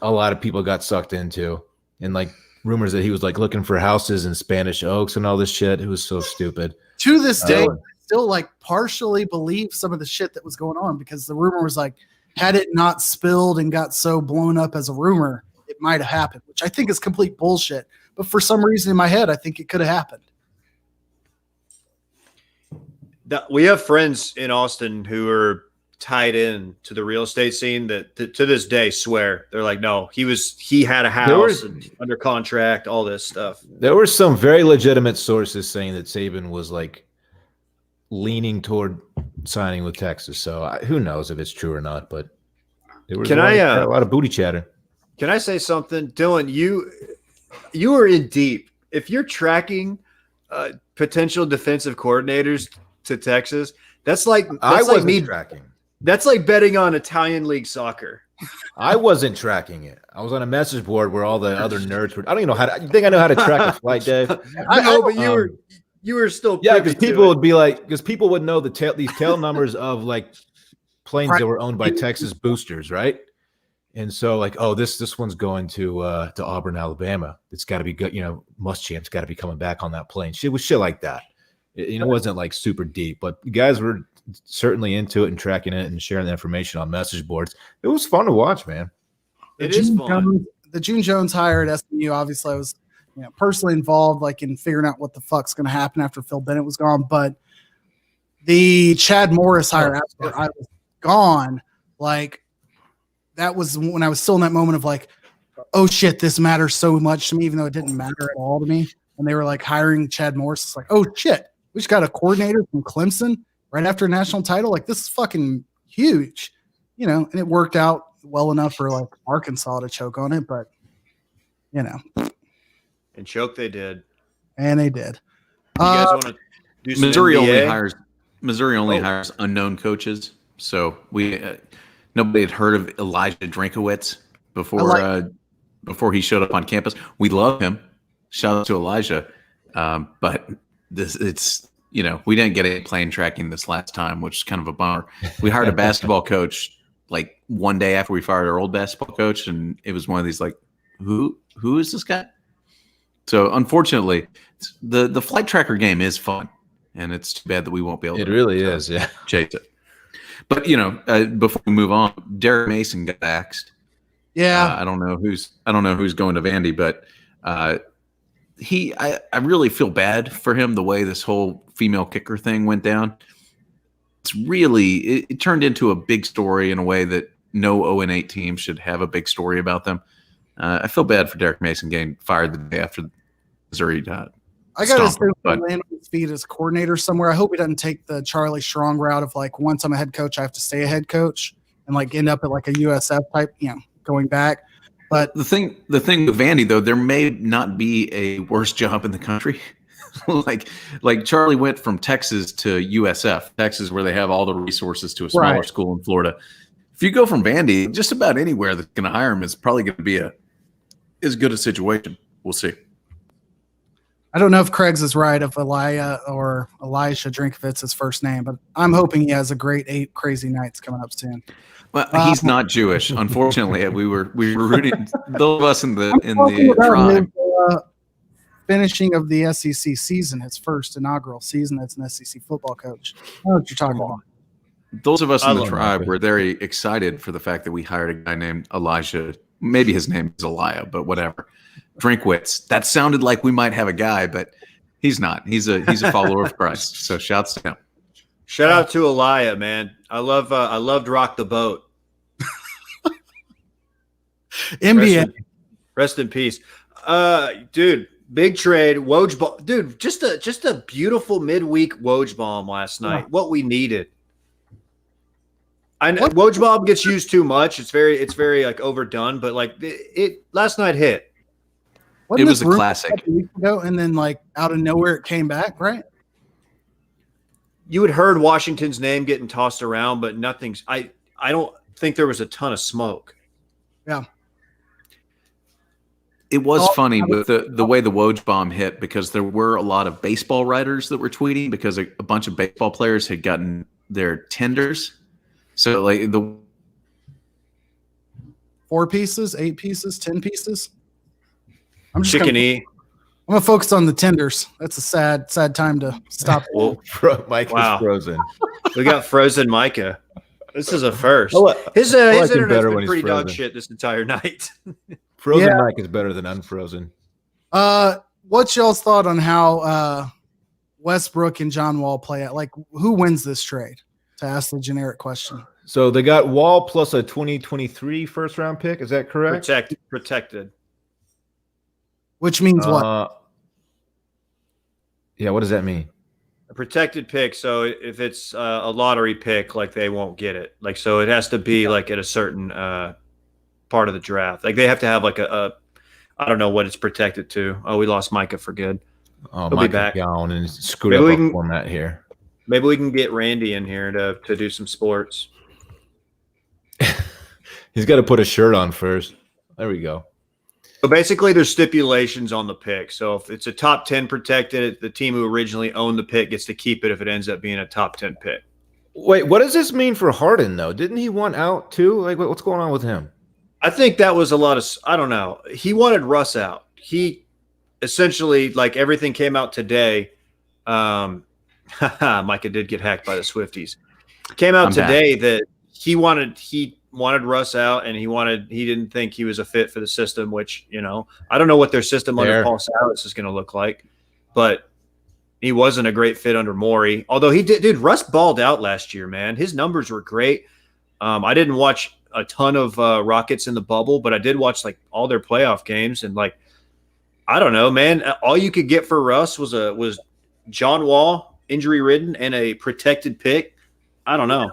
Speaker 4: a lot of people got sucked into, and like rumors that he was like looking for houses in Spanish Oaks and all this shit. It was so stupid.
Speaker 3: To this day, I still like partially believe some of the shit that was going on, because the rumor was like, had it not spilled and got so blown up as a rumor, it might have happened, which I think is complete bullshit. But for some reason in my head, I think it could have happened.
Speaker 2: We have friends in Austin who are tied in to the real estate scene that to this day swear they're like, no, he had a house and under contract, all this stuff.
Speaker 4: There were some very legitimate sources saying that Saban was like leaning toward signing with Texas. So who knows if it's true or not, but there was a lot of booty chatter.
Speaker 2: Can I say something? Dylan, you are in deep. If you're tracking potential defensive coordinators to Texas, that's like
Speaker 4: tracking.
Speaker 2: That's like betting on Italian League soccer.
Speaker 4: I wasn't tracking it. I was on a message board where all the other nerds were. I don't even know how to. You think I know how to track a flight, Dave?
Speaker 2: I know, but you were still.
Speaker 4: Yeah, because people would be like, because people would know these tail numbers of like planes that were owned by Texas boosters, right? And so like, oh, this one's going to Auburn, Alabama. It's got to be good. Muschamp's got to be coming back on that plane. Shit was shit like that. It wasn't like super deep, but you guys were certainly into it and tracking it and sharing the information on message boards. It was fun to watch, man.
Speaker 2: It is fun.
Speaker 3: The June Jones hire at SMU, obviously I was personally involved like in figuring out what the fuck's going to happen after Phil Bennett was gone. But the Chad Morris hire after I was gone, like that was when I was still in that moment of like, oh shit, this matters so much to me, even though it didn't matter at all to me. And they were like hiring Chad Morris. It's like, oh shit, we just got a coordinator from Clemson right after a national title. Like, this is fucking huge, and it worked out well enough for like Arkansas to choke on it, but
Speaker 2: and choke they did.
Speaker 3: And they did.
Speaker 2: You guys want to do some
Speaker 5: Missouri only hires unknown coaches. So nobody had heard of Elijah Drinkowitz before he showed up on campus. We love him. Shout out to Elijah. But we didn't get any plane tracking this last time, which is kind of a bummer. We hired a basketball coach like one day after we fired our old basketball coach, and it was one of these like, who is this guy? So unfortunately, the flight tracker game is fun, and it's too bad that we won't be able.
Speaker 4: It really is, yeah.
Speaker 5: Chase it. But before we move on, Derek Mason got axed.
Speaker 3: Yeah,
Speaker 5: I don't know who's going to Vandy, but I really feel bad for him the way this whole female kicker thing went down. It's really it turned into a big story in a way that no 0-8 team should have a big story about them. I feel bad for Derek Mason getting fired the day after Missouri.
Speaker 3: I got to say, land on his feet as coordinator somewhere. I hope he doesn't take the Charlie Strong route of like, once I'm a head coach, I have to stay a head coach and like end up at like a USF type, going back. But
Speaker 5: the thing with Vandy though, there may not be a worse job in the country. like Charlie went from Texas to USF, Texas, where they have all the resources, to a smaller school in Florida. If you go from Vandy, just about anywhere that's going to hire him is probably going to be as good a situation. We'll see.
Speaker 3: I don't know if Craig's is right, if Elijah Drinkovitz his first name, but I'm hoping he has a great 8 crazy nights coming up soon.
Speaker 5: Well, he's not Jewish, unfortunately. We were rooting those of us in the tribe.
Speaker 3: His, finishing of the SEC season, his first inaugural season as an SEC football coach. I know what you're talking about.
Speaker 5: Those of us in the tribe were very excited for the fact that we hired a guy named Elijah. Maybe his name is Elijah, but whatever. Drinkwitz. That sounded like we might have a guy, but he's not. He's a follower of Christ. So shouts to him.
Speaker 2: Shout out to Elia, man. I loved Rock the Boat.
Speaker 3: NBA.
Speaker 2: Rest in peace. Dude, big trade. Woj ball. Dude, just a beautiful midweek Woj bomb last night. What we needed. I know Woj bomb gets used too much. It's very like overdone, but like it last night hit.
Speaker 3: Wasn't
Speaker 5: It was
Speaker 3: this
Speaker 5: a
Speaker 3: rumor
Speaker 5: classic.
Speaker 3: a couple weeks ago, and then like out of nowhere it came back, right?
Speaker 2: You had heard Washington's name getting tossed around, but nothing's. I don't think there was a ton of smoke.
Speaker 3: Yeah.
Speaker 5: It was funny with the way the Woj bomb hit, because there were a lot of baseball writers that were tweeting because a bunch of baseball players had gotten their tenders. So like the
Speaker 3: 4 pieces, 8 pieces, 10 pieces. I'm
Speaker 2: Chicken E.
Speaker 3: I'm gonna focus on the tenders. That's a sad time to stop.
Speaker 2: Well,
Speaker 4: Mike
Speaker 2: Wow.
Speaker 4: is frozen.
Speaker 2: we got frozen Micah. This is a first. His
Speaker 4: like him
Speaker 2: internet's
Speaker 4: better
Speaker 2: been
Speaker 4: when he's
Speaker 2: pretty dog
Speaker 4: frozen.
Speaker 2: shit this entire night.
Speaker 4: Frozen
Speaker 3: Yeah.
Speaker 4: Mike is better than unfrozen.
Speaker 3: What's y'all's thought on how Westbrook and John Wall play out? Like, who wins this trade? To ask the generic question.
Speaker 4: So they got Wall plus a 2023 first round pick. Is that correct?
Speaker 2: Protected.
Speaker 3: Which means what?
Speaker 4: Yeah, what does that mean?
Speaker 2: A protected pick. So if it's a lottery pick, like they won't get it. Like so, it has to be like at a certain part of the draft. Like they have to have like a I don't know what it's protected to. Oh, we lost Micah for good.
Speaker 4: Oh,
Speaker 2: He'll be
Speaker 4: Mike
Speaker 2: back.
Speaker 4: gone and screwed
Speaker 2: Maybe
Speaker 4: up
Speaker 2: we
Speaker 4: our
Speaker 2: can-
Speaker 4: format here.
Speaker 2: Maybe we can get Randy in here to do some sports.
Speaker 4: He's got to put a shirt on first. There we go.
Speaker 2: So basically, there's stipulations on the pick. So if it's a top 10 protected, the team who originally owned the pick gets to keep it if it ends up being a top 10 pick.
Speaker 4: Wait, what does this mean for Harden though? Didn't he want out too? Like, what's going on with him?
Speaker 2: I think that was a lot of – I don't know. He wanted Russ out. He essentially, like everything came out today. Micah did get hacked by the Swifties. Came out today that he wanted Russ out, and he didn't think he was a fit for the system, which, you know, I don't know what their system under Paul Silas is going to look like, but he wasn't a great fit under Morey. Although he did, dude, Russ balled out last year, man. His numbers were great. I didn't watch a ton of Rockets in the bubble, but I did watch like all their playoff games, and like, I don't know, man. All you could get for Russ was John Wall, injury ridden, and a protected pick. I don't know.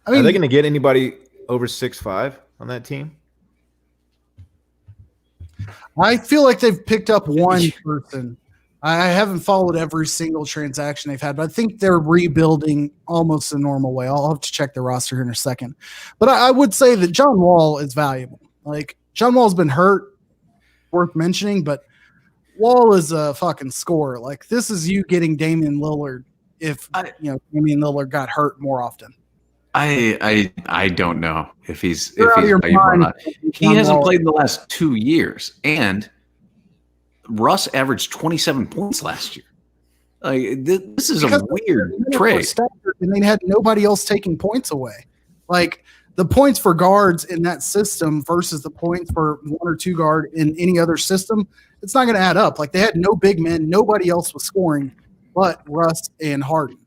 Speaker 3: I mean,
Speaker 4: Are they going to get anybody over 6'5" on that team?
Speaker 3: I feel like they've picked up one person. I haven't followed every single transaction they've had, but I think they're rebuilding almost the normal way. I'll have to check the roster here in a second. But I would say that John Wall is valuable. Like, John Wall's been hurt, worth mentioning, but Wall is a fucking scorer. Like, this is you getting Damian Lillard if Damian Lillard got hurt more often.
Speaker 5: I don't know if he's
Speaker 3: You're out of your
Speaker 5: valuable or
Speaker 3: mind.
Speaker 5: not. He hasn't played in the last 2 years, and Russ averaged 27 points last year. Like this is a weird trade.
Speaker 3: And they had nobody else taking points away. Like, the points for guards in that system versus the points for 1 or 2 guard in any other system, it's not going to add up. Like, they had no big men. Nobody else was scoring but Russ and Harden.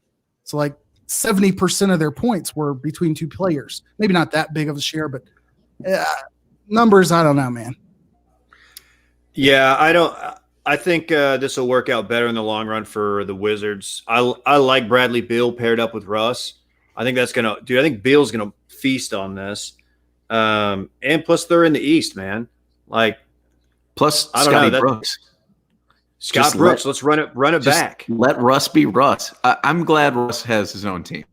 Speaker 3: So, like, 70% of their points were between 2 players. Maybe not that big of a share, but numbers, I don't know, man.
Speaker 2: Yeah, I think this will work out better in the long run for the Wizards. I like Bradley Beal paired up with Russ. I think that's gonna, dude. I think Beal's gonna feast on this. And plus, they're in the East, man. Like,
Speaker 5: Plus,
Speaker 2: I don't
Speaker 5: Scotty
Speaker 2: know,
Speaker 5: Brooks.
Speaker 2: Scott
Speaker 5: Just
Speaker 2: Brooks. Let's run it
Speaker 5: Just
Speaker 2: back.
Speaker 5: Let Russ be Russ. I'm glad Russ has his own team.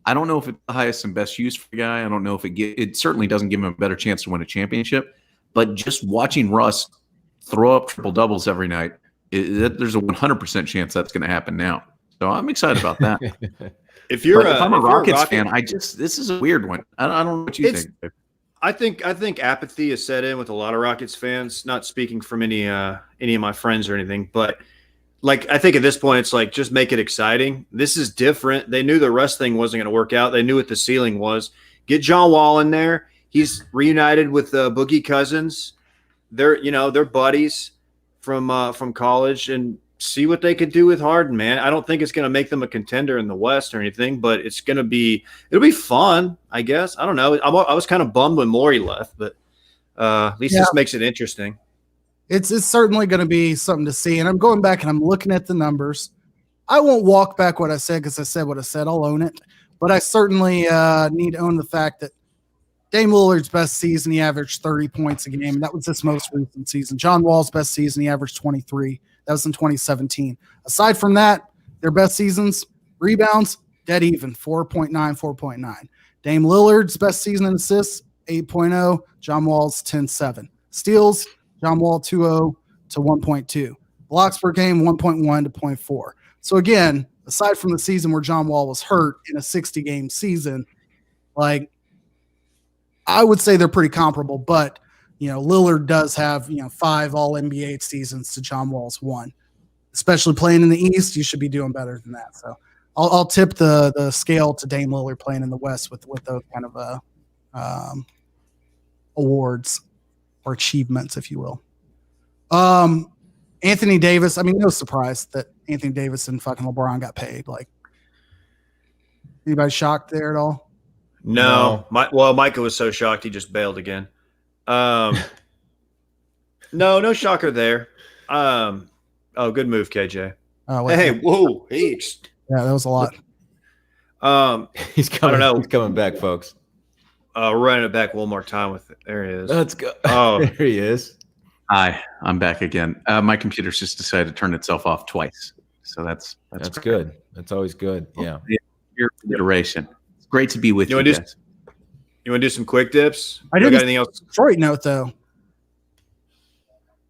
Speaker 5: I don't know if it's the highest and best use for the guy. I don't know if it certainly doesn't give him a better chance to win a championship. But just watching Russ throw up triple doubles every night, there's a 100% chance that's going to happen now. So I'm excited about that.
Speaker 2: If
Speaker 5: I'm a Rockets
Speaker 2: Rocket
Speaker 5: fan, this is a weird one. I don't know what you think.
Speaker 2: I think apathy is set in with a lot of Rockets fans. Not speaking from any of my friends or anything, but like, I think at this point it's like, just make it exciting. This is different. They knew the Russ thing wasn't going to work out. They knew what the ceiling was. Get John Wall in there. He's reunited with Boogie Cousins. They're buddies from college, and see what they could do with Harden, man. I don't think it's going to make them a contender in the West or anything, but it'll be fun, I guess. I don't know. I was kind of bummed when Morey left, but at least this makes it interesting.
Speaker 3: It's certainly going to be something to see. And I'm going back and I'm looking at the numbers. I won't walk back what I said because I said what I said. I'll own it. But I certainly need to own the fact that Dame Lillard's best season, he averaged 30 points a game. That was his most recent season. John Wall's best season, he averaged 23. That was in 2017. Aside from that, their best seasons, rebounds, dead even, 4.9, 4.9. Dame Lillard's best season in assists, 8.0. John Wall's 10.7. Steals, John Wall 2.0 to 1.2. Blocks per game, 1.1 to 0.4. So again, aside from the season where John Wall was hurt in a 60-game season, like I would say they're pretty comparable, but Lillard does have 5 All-NBA seasons to John Wall's 1. Especially playing in the East, you should be doing better than that. So I'll tip the scale to Dame Lillard playing in the West with those kind of awards or achievements, if you will. Anthony Davis, I mean, no surprise that Anthony Davis and fucking LeBron got paid. Like, anybody shocked there at all?
Speaker 2: No. Micah was so shocked he just bailed again. No shocker there. Good move, KJ. Hey, whoa,
Speaker 3: yeah, that was a lot.
Speaker 4: He's coming. I don't know. He's coming back, folks.
Speaker 2: We're running it back one more time with it. There he is.
Speaker 4: Let's go. Oh, there he is.
Speaker 5: Hi, I'm back again. My computer's just decided to turn itself off twice, so that's
Speaker 4: good. That's always good. Yeah.
Speaker 5: Your iteration. It's great to be with you guys.
Speaker 2: You want to do some quick dips?
Speaker 3: I didn't
Speaker 2: got anything else?
Speaker 3: Detroit note though.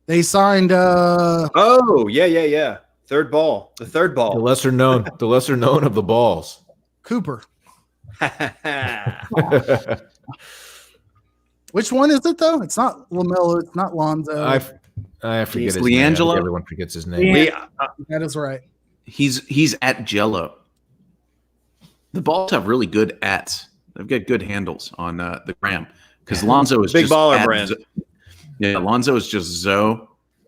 Speaker 3: They signed.
Speaker 2: Oh yeah. The third ball.
Speaker 4: The lesser known of the balls.
Speaker 3: Cooper. Which one is it though? It's not LaMelo. It's not Lonzo.
Speaker 4: I forget his
Speaker 5: Leangelo?
Speaker 4: name. Everyone forgets his name.
Speaker 3: That is right.
Speaker 5: He's at Jello. The Balls have really good ats. They've got good handles on the gram because Lonzo is
Speaker 2: big
Speaker 5: just
Speaker 2: baller brand.
Speaker 5: Yeah, Lonzo is just Zoe,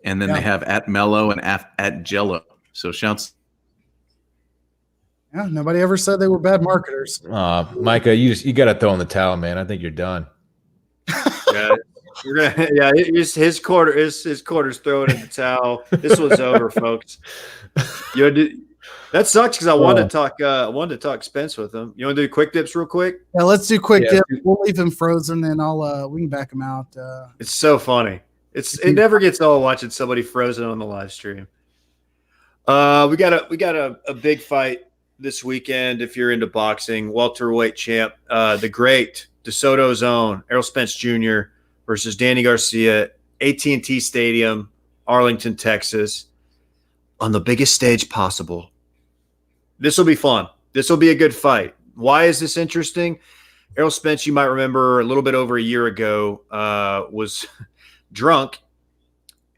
Speaker 5: and then they have at Mello and at Jello. So shouts.
Speaker 3: Yeah, nobody ever said they were bad marketers.
Speaker 4: Micah, you got to throw in the towel, man. I think you're done.
Speaker 2: His quarter's throwing in the towel. This one's over, folks. That sucks because I wanted to talk Spence with him. You want to do quick dips real quick?
Speaker 3: Yeah, let's do quick dips. We'll leave him frozen, and we can back him out.
Speaker 2: It's so funny. It never gets old watching somebody frozen on the live stream. We got a big fight this weekend. If you're into boxing, welterweight champ, the great DeSoto's own Errol Spence Jr. versus Danny Garcia, AT&T Stadium, Arlington, Texas, on the biggest stage possible. This will be fun. This will be a good fight. Why is this interesting? Errol Spence, you might remember a little bit over a year ago, was drunk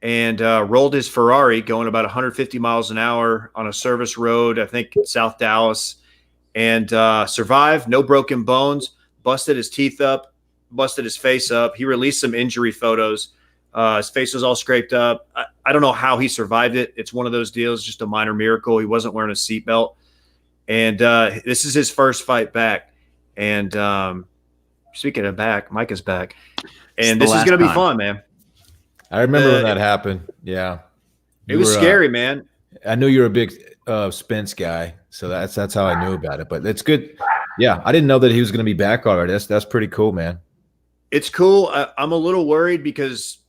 Speaker 2: and rolled his Ferrari going about 150 miles an hour on a service road, I think in South Dallas, and survived, no broken bones, busted his teeth up, busted his face up. He released some injury photos. His face was all scraped up. I don't know how he survived it. It's one of those deals, just a minor miracle. He wasn't wearing a seatbelt. And this is his first fight back. And speaking of back, Micah's back. And this is going to be fun, man.
Speaker 4: I remember when that happened. Yeah.
Speaker 2: It was scary, man.
Speaker 4: I knew you were a big Spence guy, so that's how I knew about it. But it's good. Yeah, I didn't know that he was going to be back already. That's pretty cool, man.
Speaker 2: It's cool. I'm a little worried because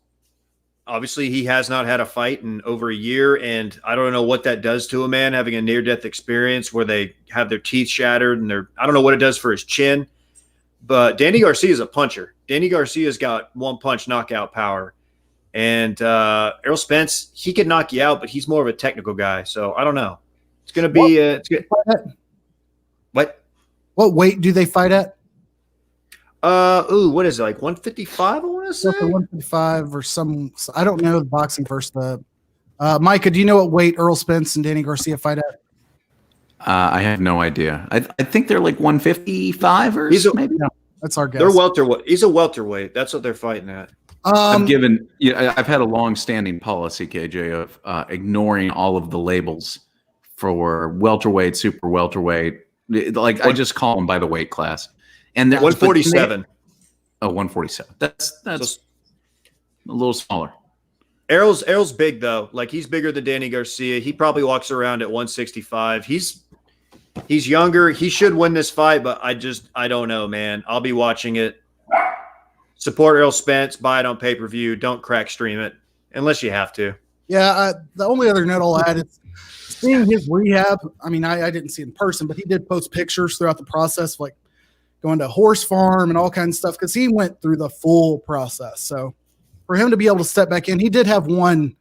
Speaker 2: obviously he has not had a fight in over a year, and I don't know what that does to a man having a near-death experience where they have their teeth shattered, and I don't know what it does for his chin. But Danny Garcia is a puncher. Danny Garcia's got one-punch knockout power. And Errol Spence, he could knock you out, but he's more of a technical guy. So I don't know. It's going to be it's good.
Speaker 3: What weight do they fight at?
Speaker 2: What is it, like 155? I want to say
Speaker 3: 155 or some. I don't know the boxing versus the. Micah, do you know what weight Errol Spence and Danny Garcia fight at?
Speaker 5: I have no idea. I think they're like 155 or maybe.
Speaker 3: No, that's our guess.
Speaker 2: They're welterweight. He's a welterweight. That's what they're fighting at.
Speaker 5: I've given. Yeah, I've had a long-standing policy, KJ, of ignoring all of the labels for welterweight, super welterweight. Like I just call them by the weight class. And
Speaker 2: 147.
Speaker 5: 147. That's a little smaller.
Speaker 2: Errol's big though. Like he's bigger than Danny Garcia. He probably walks around at 165. He's younger. He should win this fight, but I don't know, man. I'll be watching it. Support Errol Spence. Buy it on pay-per-view. Don't crack stream it unless you have to.
Speaker 3: Yeah, the only other note I'll add is seeing his rehab. I mean, I didn't see it in person, but he did post pictures throughout the process, like going to a horse farm and all kinds of stuff, because he went through the full process. So for him to be able to step back in, he did have one.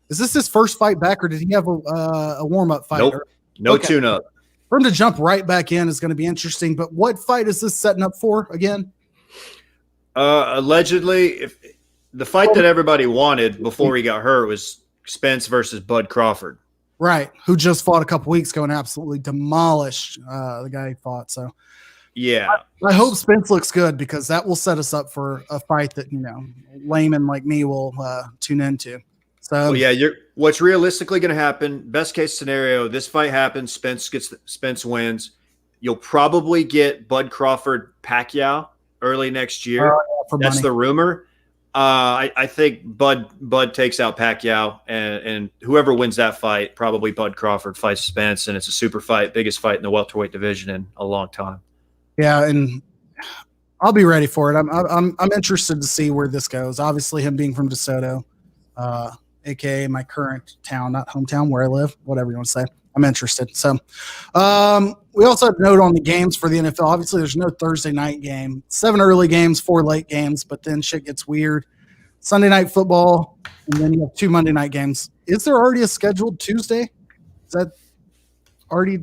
Speaker 3: Is this his first fight back, or did he have a warm-up fight?
Speaker 2: Nope. No tune-up.
Speaker 3: For him to jump right back in is going to be interesting. But what fight is this setting up for again?
Speaker 2: Allegedly, if the fight that everybody wanted before he got hurt was Spence versus Bud Crawford.
Speaker 3: Right, who just fought a couple weeks ago and absolutely demolished the guy he fought. So,
Speaker 2: yeah,
Speaker 3: I hope Spence looks good, because that will set us up for a fight that, layman like me will tune into. So,
Speaker 2: what's realistically going to happen? Best case scenario: this fight happens. Spence wins. You'll probably get Bud Crawford Pacquiao early next year. That's
Speaker 3: money.
Speaker 2: The rumor. I think Bud takes out Pacquiao, and whoever wins that fight, probably Bud Crawford fights Spence, and it's a super fight, biggest fight in the welterweight division in a long time.
Speaker 3: Yeah, and I'll be ready for it. I'm interested to see where this goes. Obviously, him being from DeSoto, aka my current town, not hometown, where I live, whatever you want to say. I'm interested. So, we also have a note on the games for the NFL. Obviously, there's no Thursday night game. 7 early games, 4 late games, but then shit gets weird. Sunday night football, and then you have 2 Monday night games. Is there already a scheduled Tuesday? Is that already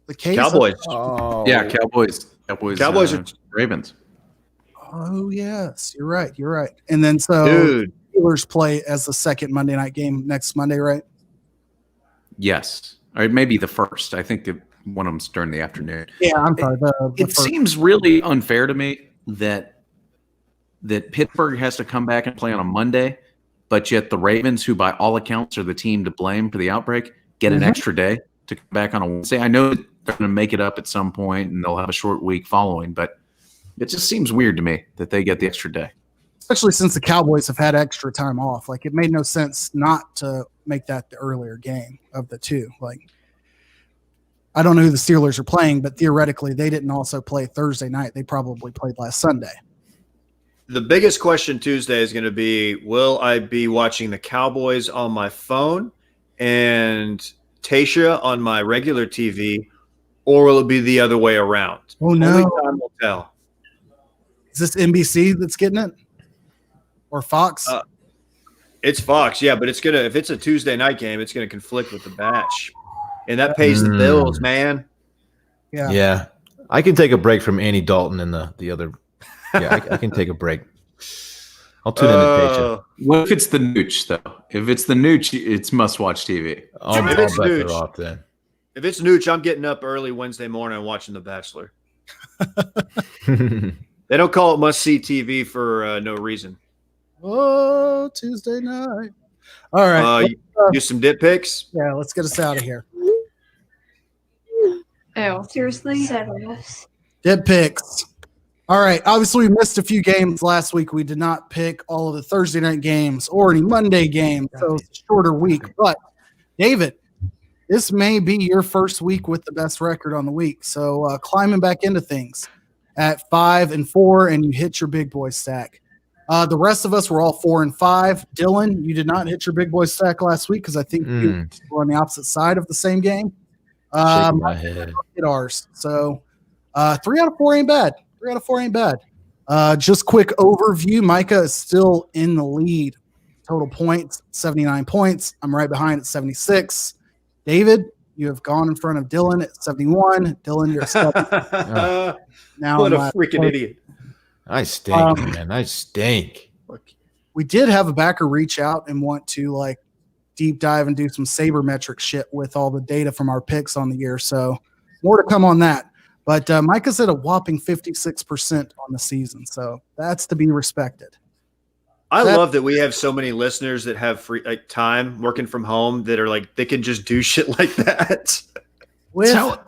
Speaker 3: the case?
Speaker 2: Cowboys.
Speaker 4: Oh.
Speaker 5: Yeah, Cowboys
Speaker 2: are
Speaker 5: Ravens.
Speaker 3: Oh, yes. You're right. And then
Speaker 2: dude,
Speaker 3: Steelers play as the second Monday night game next Monday, right?
Speaker 5: Yes. Or maybe the first. I think one of them's during the afternoon.
Speaker 3: Yeah, I'm sorry.
Speaker 5: It seems really unfair to me that Pittsburgh has to come back and play on a Monday, but yet the Ravens, who by all accounts are the team to blame for the outbreak, get an extra day to come back on a Wednesday. I know that they're going to make it up at some point and they'll have a short week following, but it just seems weird to me that they get the extra day.
Speaker 3: Especially since the Cowboys have had extra time off. Like, it made no sense not to make that the earlier game of the two. Like, I don't know who the Steelers are playing, but theoretically they didn't also play Thursday night. They probably played last Sunday.
Speaker 2: The biggest question Tuesday is going to be, will I be watching the Cowboys on my phone and Tasha on my regular TV, or will it be the other way around?
Speaker 3: Oh, no.
Speaker 2: Only time will tell.
Speaker 3: Is this NBC that's getting it? Or Fox?
Speaker 2: It's Fox, yeah, but if it's a Tuesday night game, it's gonna conflict with the batch, and that pays the bills, man.
Speaker 3: Yeah.
Speaker 4: I can take a break from Andy Dalton and the other. Yeah, I can take a break. I'll tune in to Tasha.
Speaker 5: What if it's the Nooch, though? If it's the Nooch, it's must-watch TV.
Speaker 4: I'll bet they're off then.
Speaker 2: If it's Nooch, I'm getting up early Wednesday morning and watching The Bachelor. They don't call it must-see TV for no reason.
Speaker 3: Oh, Tuesday night. All right.
Speaker 2: Do some dip picks?
Speaker 3: Yeah, let's get us out of here.
Speaker 6: Oh, seriously?
Speaker 3: Dip picks. All right. Obviously, we missed a few games last week. We did not pick all of the Thursday night games or any Monday games, so it's a shorter week. But, David, this may be your first week with the best record on the week. So, climbing back into things at 5-4, and you hit your big boy stack. The rest of us were all 4-5. Dylan, you did not hit your big boy stack last week because I think you were on the opposite side of the same game.
Speaker 4: My head.
Speaker 3: Hit ours. So 3 out of 4 ain't bad. 3 out of 4 ain't bad. Just quick overview. Micah is still in the lead. Total points, 79 points. I'm right behind at 76. David, you have gone in front of Dylan at 71. Dylan, you're at 70. Now
Speaker 2: what a freaking idiot.
Speaker 4: I stink, man. I stink.
Speaker 3: We did have a backer reach out and want to deep dive and do some sabermetric shit with all the data from our picks on the year. So more to come on that. But Micah's at a whopping 56% on the season. So that's to be respected.
Speaker 2: I love that we have so many listeners that have free time working from home that are like they can just do shit like that.
Speaker 5: That's how,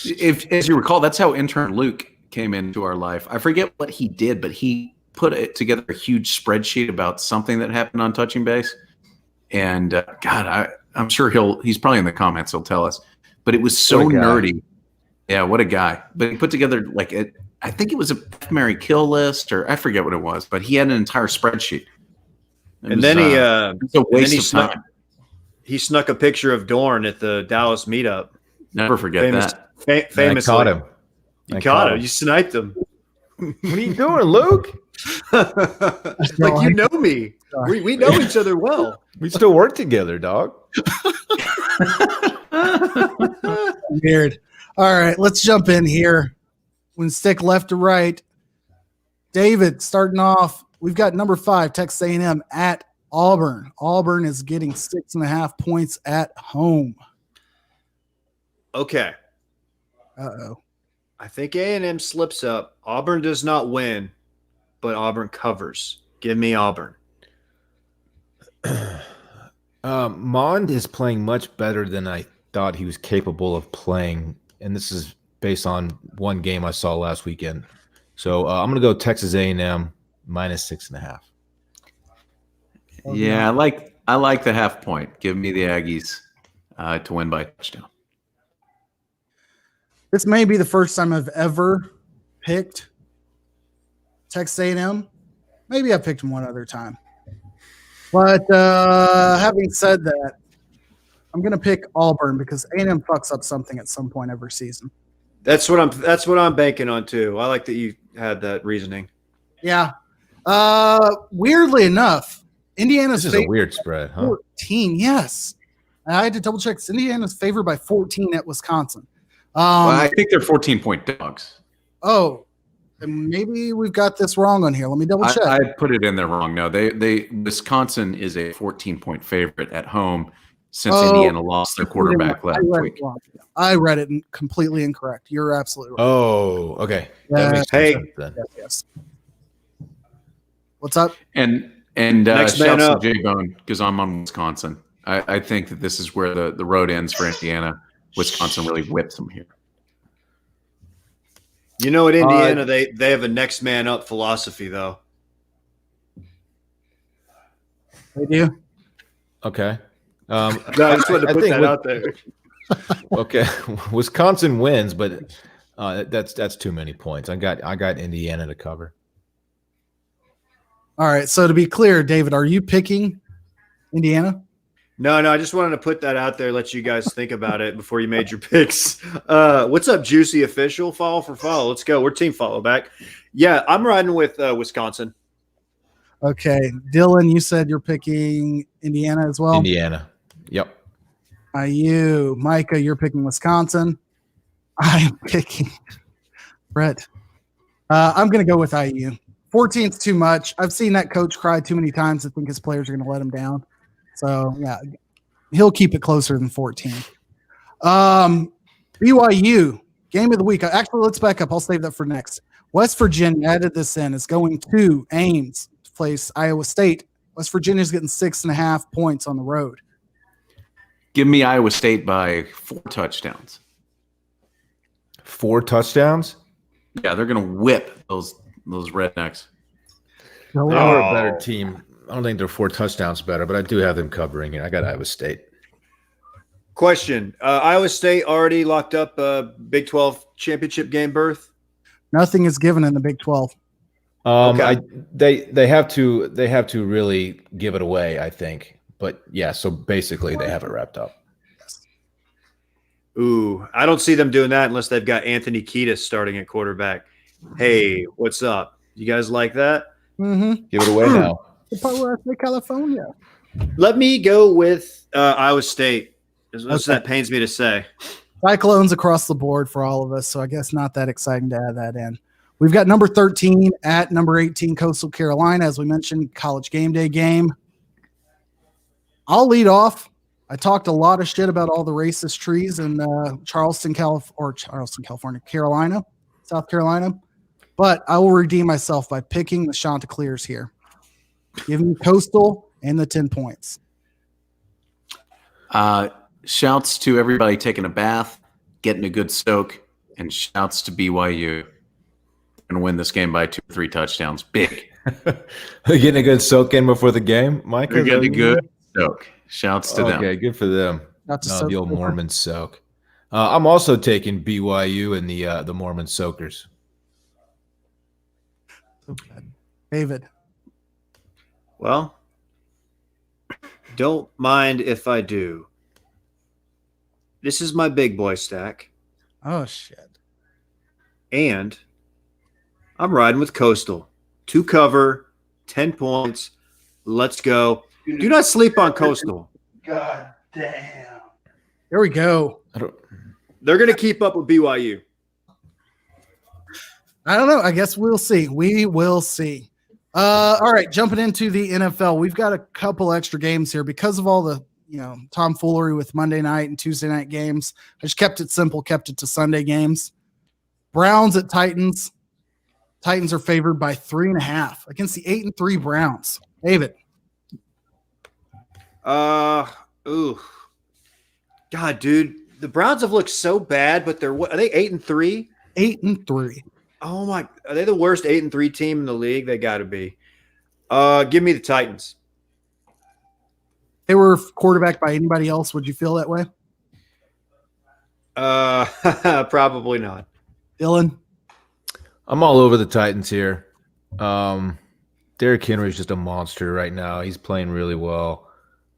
Speaker 5: if as you recall, that's how intern Luke came into our life. I forget what he did, but he put together a huge spreadsheet about something that happened on Touching Base. And God, I'm sure he's probably in the comments. He'll tell us. But it was so nerdy. Yeah, what a guy! But he put together I think it was a Mary Kill list, or I forget what it was. But he had an entire spreadsheet.
Speaker 2: He snuck a picture of Dorn at the Dallas meetup.
Speaker 5: Never forget that.
Speaker 2: Famously,
Speaker 4: I caught him.
Speaker 2: You caught him. You sniped him.
Speaker 4: What are you doing, Luke?
Speaker 2: Like you know me. We know each other well.
Speaker 4: We still work together, dog.
Speaker 3: Weird. All right, let's jump in here. When stick left to right. David, starting off, we've got number 5, Texas A&M at Auburn. Auburn is getting 6.5 points at home.
Speaker 2: Okay.
Speaker 3: Uh-oh.
Speaker 2: I think A&M slips up. Auburn does not win, but Auburn covers. Give me Auburn.
Speaker 4: Mond is playing much better than I thought he was capable of playing, and this is based on one game I saw last weekend. So I'm going to go Texas A&M minus 6.5.
Speaker 5: Yeah, I like the half point. Give me the Aggies to win by a touchdown.
Speaker 3: This may be the first time I've ever picked Texas A&M. Maybe I picked them one other time. But having said that, I'm going to pick Auburn because A&M fucks up something at some point every season.
Speaker 2: That's what I'm banking on too. I like that you had that reasoning.
Speaker 3: Yeah. Weirdly enough, Indiana's
Speaker 4: This is a weird spread, huh?
Speaker 3: 14. Yes. I had to double check. Indiana's favored by 14 at Wisconsin.
Speaker 5: Well, I think they're 14-point dogs.
Speaker 3: Oh, maybe we've got this wrong on here. Let me double check.
Speaker 5: I put it in there wrong. No, they Wisconsin is a 14-point favorite at home since Indiana lost their quarterback last week.
Speaker 3: I read it completely incorrect. You're absolutely right.
Speaker 4: Oh, okay.
Speaker 2: Hey,
Speaker 3: yes. What's up?
Speaker 5: And
Speaker 2: Next man
Speaker 5: shouts
Speaker 2: up.
Speaker 5: to J-Bone because I'm on Wisconsin. I think that this is where the road ends for Indiana. Wisconsin really whips them here.
Speaker 2: You know, at Indiana, they have a next man up philosophy, though.
Speaker 3: They do?
Speaker 4: Okay.
Speaker 2: No, I just wanted to put that out there.
Speaker 4: Okay. Wisconsin wins, but that's too many points. I got Indiana to cover.
Speaker 3: All right. So to be clear, David, are you picking Indiana?
Speaker 2: No, I just wanted to put that out there, let you guys think about it before you made your picks. What's up, Juicy Official? Follow for follow. Let's go. We're team follow back. Yeah, I'm riding with Wisconsin.
Speaker 3: Okay. Dylan, you said you're picking Indiana as well?
Speaker 4: Indiana. Yep.
Speaker 3: IU. Micah, you're picking Wisconsin. I'm picking Brett. I'm going to go with IU. 14's too much. I've seen that coach cry too many times. I think his players are going to let him down. So, yeah, he'll keep it closer than 14. BYU, game of the week. Actually, let's back up. I'll save that for next. West Virginia, added this in, is going to Ames to place Iowa State. West Virginia's getting 6.5 points on the road.
Speaker 5: Give me Iowa State by 4 touchdowns.
Speaker 4: 4 touchdowns?
Speaker 5: Yeah, they're going to whip those rednecks.
Speaker 4: They are a better team. I don't think they're 4 touchdowns better, but I do have them covering here. I got Iowa State.
Speaker 2: Question. Iowa State already locked up a Big 12 championship game berth?
Speaker 3: Nothing is given in the Big 12.
Speaker 2: Okay.
Speaker 4: They have to really give it away, I think. But yeah, so basically they have it wrapped up.
Speaker 2: Ooh, I don't see them doing that unless they've got Anthony Kiedis starting at quarterback. Hey, what's up? You guys like that?
Speaker 3: Mm-hmm.
Speaker 4: Give it away now.
Speaker 3: California.
Speaker 2: Let me go with Iowa State. As much as that pains me to say.
Speaker 3: Cyclones across the board for all of us, so I guess not that exciting to add that in. We've got number 13 at number 18, Coastal Carolina. As we mentioned, college game day game. I'll lead off. I talked a lot of shit about all the racist trees in Charleston, California, Carolina, South Carolina. But I will redeem myself by picking the Chanticleers here. Give me Coastal and the 10 points.
Speaker 5: Shouts to everybody taking a bath, getting a good soak, and shouts to BYU. And win this game by 2 or 3 touchdowns. Big.
Speaker 4: Getting a good soak in before the game, Mike.
Speaker 5: They're getting a good soak. Shouts to them.
Speaker 4: Okay, good for them.
Speaker 3: That's a
Speaker 4: The old Mormon soak. I'm also taking BYU and the Mormon soakers.
Speaker 3: David.
Speaker 2: Well, don't mind if I do. This is my big boy stack,
Speaker 3: Oh, shit.
Speaker 2: and I'm riding with Coastal. 2 cover, 10 points. Let's go. Do not sleep on Coastal.
Speaker 3: God damn. There we go.
Speaker 2: They're going to keep up with BYU.
Speaker 3: I don't know. I guess we'll see. We will see. All right, jumping into the NFL. We've got a couple extra games here because of all the tomfoolery with Monday night and Tuesday night games. I just kept it simple, kept it to Sunday games. Browns at Titans. Titans are favored by 3.5 against the 8-3 Browns. David.
Speaker 2: God, dude, the Browns have looked so bad, but are they 8-3?
Speaker 3: 8-3.
Speaker 2: Oh my! Are they the worst 8-3 team in the league? They got to be. Give me the Titans.
Speaker 3: They were quarterbacked by anybody else. Would you feel that way?
Speaker 2: Probably not.
Speaker 3: Dylan.
Speaker 4: I'm all over the Titans here. Derrick Henry's just a monster right now. He's playing really well.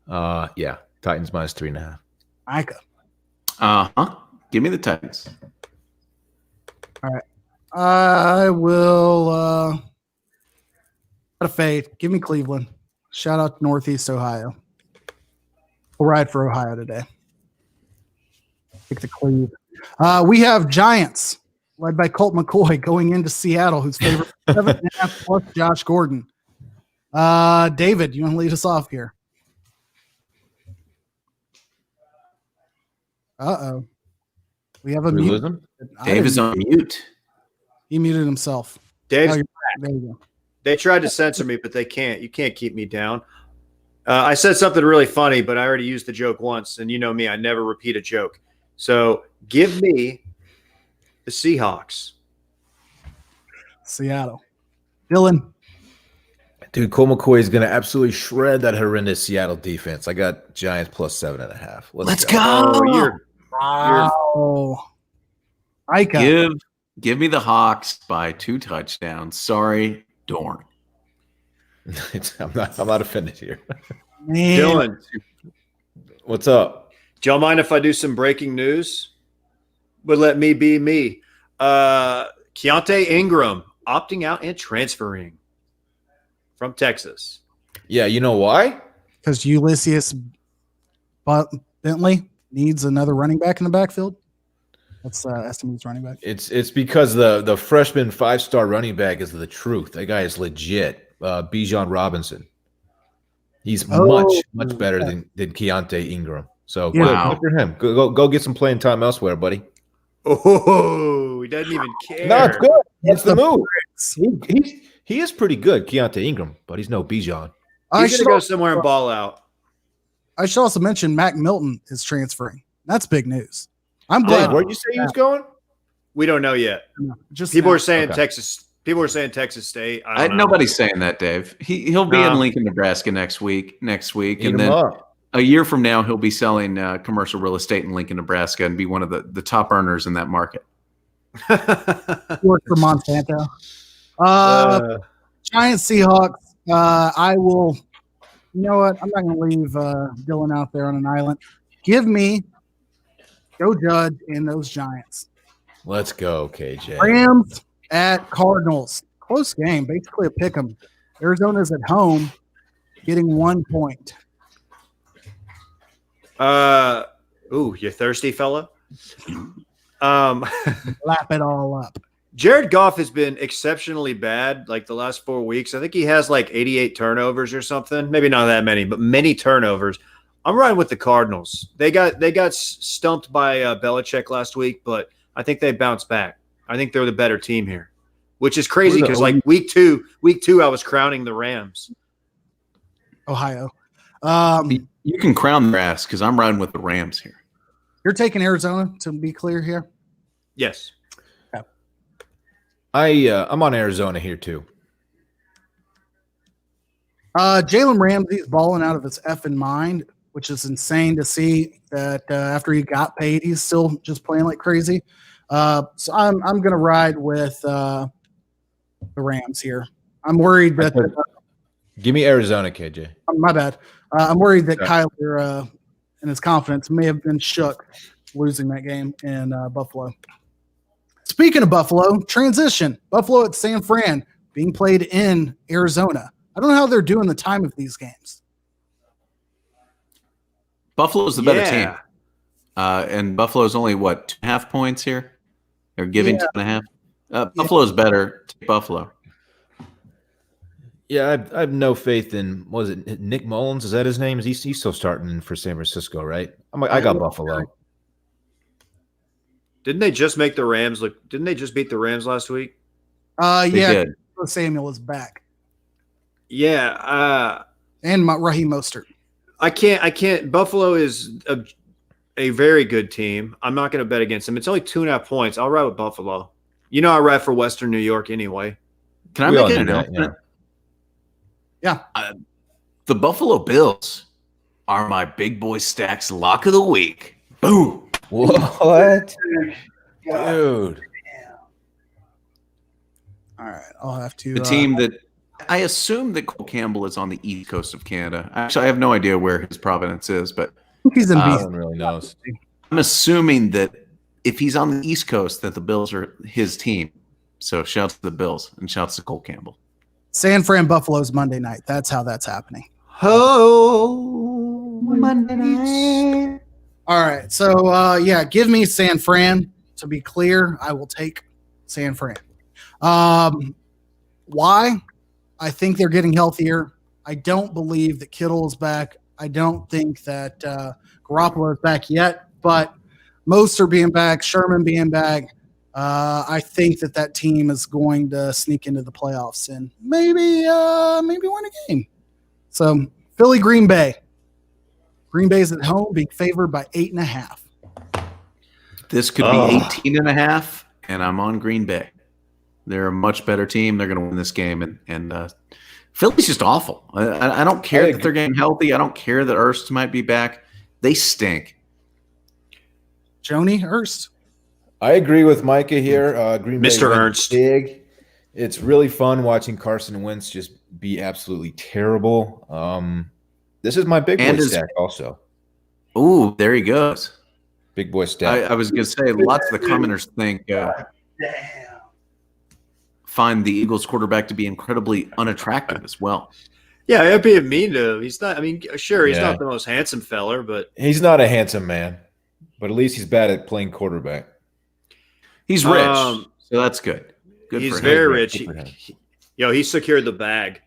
Speaker 4: Yeah, Titans minus 3.5.
Speaker 3: Micah.
Speaker 5: Give me the Titans.
Speaker 3: All right. I will out of faith. Give me Cleveland. Shout out to Northeast Ohio. We'll ride for Ohio today. Pick the Cleve. We have Giants led by Colt McCoy going into Seattle, who's favored 7.5 plus Josh Gordon. David, you want to lead us off here? Uh-oh. We have a
Speaker 4: We
Speaker 3: mute.
Speaker 4: lose them?
Speaker 5: Dave is on mute.
Speaker 3: He muted himself.
Speaker 2: Dave,
Speaker 3: There you go.
Speaker 2: they tried to censor me, but they can't. You can't keep me down. I said something really funny, but I already used the joke once, and you know me, I never repeat a joke. So give me the Seahawks.
Speaker 3: Seattle. Dylan.
Speaker 4: Dude, Cole McCoy is going to absolutely shred that horrendous Seattle defense. I got Giants plus 7.5.
Speaker 5: Let's go.
Speaker 2: Oh,
Speaker 3: Wow. Micah.
Speaker 5: Give me the Hawks by 2 touchdowns. Sorry, Dorn.
Speaker 4: I'm not offended here.
Speaker 3: Man.
Speaker 2: Dylan,
Speaker 4: What's up?
Speaker 2: do y'all mind if I do some breaking news? But let me be me. Keontae Ingram opting out and transferring from Texas.
Speaker 4: Yeah, you know why?
Speaker 3: Because Ulysses Bentley needs another running back in the backfield. That's SMU's running back.
Speaker 4: It's because the freshman 5-star running back is the truth. That guy is legit. Bijan Robinson. He's much better than Keontae Ingram. So good for him. Go get some playing time elsewhere, buddy.
Speaker 2: Oh, he doesn't even care.
Speaker 4: No, it's good. That's the move. He is pretty good, Keontae Ingram, but he's no Bijan.
Speaker 2: He's going to go somewhere and ball out.
Speaker 3: I should also mention Mac Milton is transferring. That's big news. I'm glad.
Speaker 4: Where'd you say he was going?
Speaker 2: We don't know yet.
Speaker 3: Just
Speaker 2: People
Speaker 3: now.
Speaker 2: are saying
Speaker 4: Okay.
Speaker 2: Texas. People are saying Texas State. I don't know.
Speaker 5: Nobody's saying that, Dave. He'll be
Speaker 2: No.
Speaker 5: in Lincoln, Nebraska next week,
Speaker 4: Eat
Speaker 5: and
Speaker 4: him
Speaker 5: then
Speaker 4: up.
Speaker 5: a year from now he'll be selling commercial real estate in Lincoln, Nebraska, and be one of the top earners in that market.
Speaker 3: Work for Monsanto. Giants Seahawks. I will. You know what? I'm not going to leave Dylan out there on an island. Give me Joe Judge and those Giants.
Speaker 4: Let's go, KJ.
Speaker 3: Rams at Cardinals. Close game. Basically a pick 'em. Arizona's at home, getting 1 point.
Speaker 2: You thirsty fella?
Speaker 3: Lap it all up.
Speaker 2: Jared Goff has been exceptionally bad like the last 4 weeks. I think he has like 88 turnovers or something. Maybe not that many, but many turnovers. I'm riding with the Cardinals. They got stumped by Belichick last week, but I think they bounced back. I think they're the better team here, which is crazy because like week two, I was crowning the Rams.
Speaker 3: Ohio.
Speaker 5: You can crown their ass because I'm riding with the Rams here.
Speaker 3: You're taking Arizona, to be clear here.
Speaker 2: Yes.
Speaker 4: I'm on Arizona here too.
Speaker 3: Jalen Ramsey's balling out of his effing mind, which is insane to see that after he got paid, he's still just playing like crazy. So I'm going to ride with the Rams here. I'm worried that
Speaker 4: Give me Arizona, KJ.
Speaker 3: my bad. I'm worried that Kyler and his confidence may have been shook losing that game in Buffalo. Speaking of Buffalo, transition. Buffalo at San Fran being played in Arizona. I don't know how they're doing the time of these games.
Speaker 5: Buffalo's the better team. And Buffalo's only, 2.5 points here? They're giving 2.5. Buffalo's better. Take Buffalo.
Speaker 4: Yeah, I have no faith in, was it Nick Mullins? Is that his name? He's still starting for San Francisco, right? I got Buffalo.
Speaker 2: Didn't they just make the Rams look? Didn't they just beat the Rams last week?
Speaker 5: They did.
Speaker 3: Samuel is back.
Speaker 2: Yeah.
Speaker 3: And Raheem Mostert.
Speaker 2: I can't. Buffalo is a very good team. I'm not going to bet against them. It's only 2.5 points. I'll ride with Buffalo. You know I ride for Western New York anyway.
Speaker 5: Can I make an announcement?
Speaker 3: Yeah.
Speaker 5: The Buffalo Bills are my Big Boy Stacks lock of the week. Boom.
Speaker 4: What? Dude.
Speaker 3: All right. I'll have to.
Speaker 5: The team that I assume that Cole Campbell is on the east coast of Canada. Actually, I have no idea where his provenance is, but
Speaker 3: he's in
Speaker 4: no one really knows.
Speaker 5: I'm assuming that if he's on the east coast, that the Bills are his team. So shouts to the Bills and shouts to Cole Campbell.
Speaker 3: San Fran Buffalo's Monday night. That's how that's happening.
Speaker 2: Oh, Monday night.
Speaker 3: All right. So, give me San Fran. To be clear, I will take San Fran. Why? I think they're getting healthier. I don't believe that Kittle is back. I don't think that Garoppolo is back yet, but Mostert being back, Sherman being back, I think that team is going to sneak into the playoffs and maybe win a game. So Philly, Green Bay. Green Bay's at home, being favored by 8.5.
Speaker 5: This could be 18.5, and I'm on Green Bay. They're a much better team. They're going to win this game, and Philly's just awful. I don't care that they're getting healthy. I don't care that Erst might be back. They stink.
Speaker 3: Joni Erst.
Speaker 4: I agree with Micah here. Green Bay
Speaker 2: Mr. Ernst.
Speaker 4: Big. It's really fun watching Carson Wentz just be absolutely terrible. This is my big boy stack also.
Speaker 5: Ooh, there he goes.
Speaker 4: Big boy stack.
Speaker 5: I was going to say, lots of the commenters think find the Eagles quarterback to be incredibly unattractive as well.
Speaker 2: Yeah, I'd be mean to him. He's not. I mean, sure, he's not the most handsome feller, but
Speaker 4: he's not a handsome man. But at least he's bad at playing quarterback.
Speaker 5: He's rich, so that's good. Good
Speaker 2: he's
Speaker 5: for him.
Speaker 2: very rich. He secured the bag.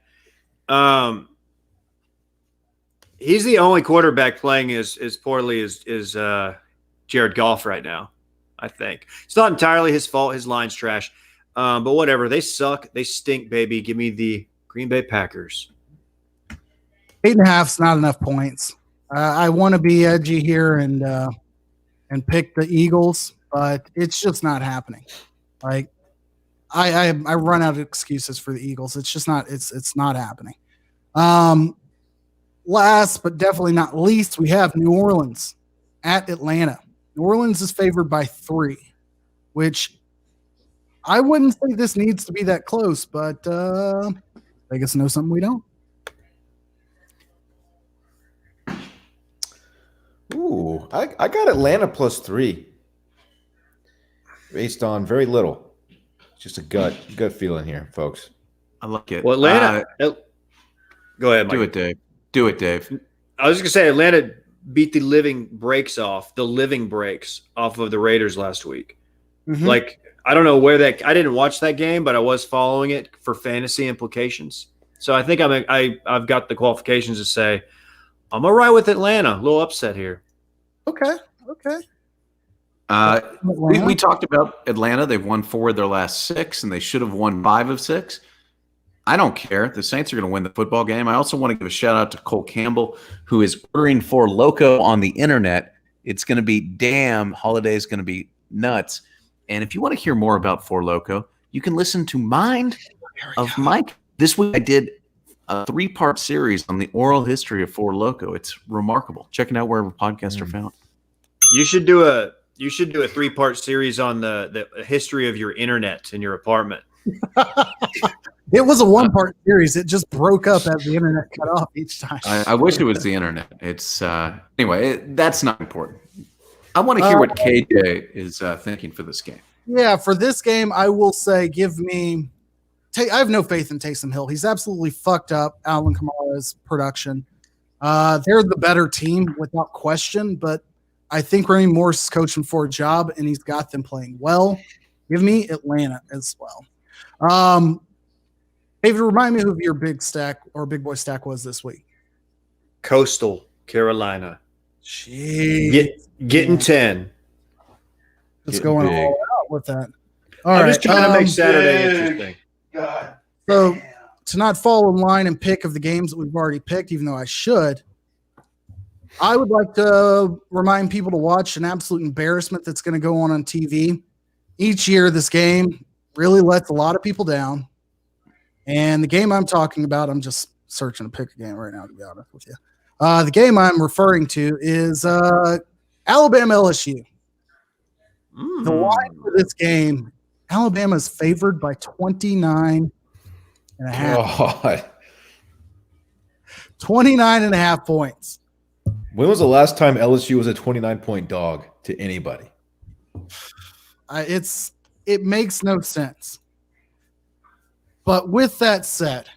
Speaker 2: He's the only quarterback playing as poorly as Jared Goff right now, I think. It's not entirely his fault. His line's trash. But whatever. They suck. They stink, baby. Give me the Green Bay Packers.
Speaker 3: 8.5 is not enough points. I want to be edgy here and pick the Eagles, but it's just not happening. Like I run out of excuses for the Eagles. It's just not. It's not happening. Last but definitely not least, we have New Orleans at Atlanta. New Orleans is favored by 3, which I wouldn't say this needs to be that close, but Vegas knows something we don't.
Speaker 4: Ooh, I got Atlanta +3 based on very little. Just a gut feeling here, folks.
Speaker 5: I like it.
Speaker 2: Well, Atlanta. Go ahead, Mike.
Speaker 5: Do it, Dave.
Speaker 2: I was just gonna say Atlanta beat the living breaks off of the Raiders last week.
Speaker 3: Mm-hmm.
Speaker 2: Like, I don't know where I didn't watch that game, but I was following it for fantasy implications. So I think I've got the qualifications to say I'm all right with Atlanta. A little upset here.
Speaker 3: Okay.
Speaker 5: We talked about Atlanta. They've won 4 of their last 6, and they should have won 5 of 6. I don't care. The Saints are going to win the football game. I also want to give a shout out to Cole Campbell, who is ordering Four Loko on the internet. It's going to be damn. Holiday's going to be nuts. And if you want to hear more about Four Loko, you can listen to Mind of Mike. This week I did a 3-part series on the oral history of Four Loko. It's remarkable. Check it out wherever podcasts are found.
Speaker 2: You should do a 3-part series on the history of your internet in your apartment.
Speaker 3: It was a 1-part series. It just broke up as the internet cut off each time.
Speaker 5: I wish it was the internet. It's anyway. That's not important. I want to hear what KJ is thinking for this game.
Speaker 3: Yeah, for this game, I will say, I have no faith in Taysom Hill. He's absolutely fucked up Alvin Kamara's production. They're the better team without question, but I think Remy Morse is coaching for a job, and he's got them playing well. Give me Atlanta as well. David, remind me who your big boy stack was this week.
Speaker 2: Coastal Carolina.
Speaker 3: Jeez.
Speaker 2: Getting 10.
Speaker 3: Just going all out with that.
Speaker 2: I'm just trying to make Saturday interesting.
Speaker 3: God. So to not fall in line and pick of the games that we've already picked, even though I should, I would like to remind people to watch an absolute embarrassment that's going to go on TV. Each year, this game really lets a lot of people down. And the game I'm talking about, I'm just searching to pick a game right now, to be honest with you. The game I'm referring to is Alabama LSU. The line for this game, Alabama is favored by 29 and a half.
Speaker 4: God.
Speaker 3: 29 and a half points.
Speaker 4: When was the last time LSU was a 29-point dog to anybody?
Speaker 3: It makes no sense. But with that said,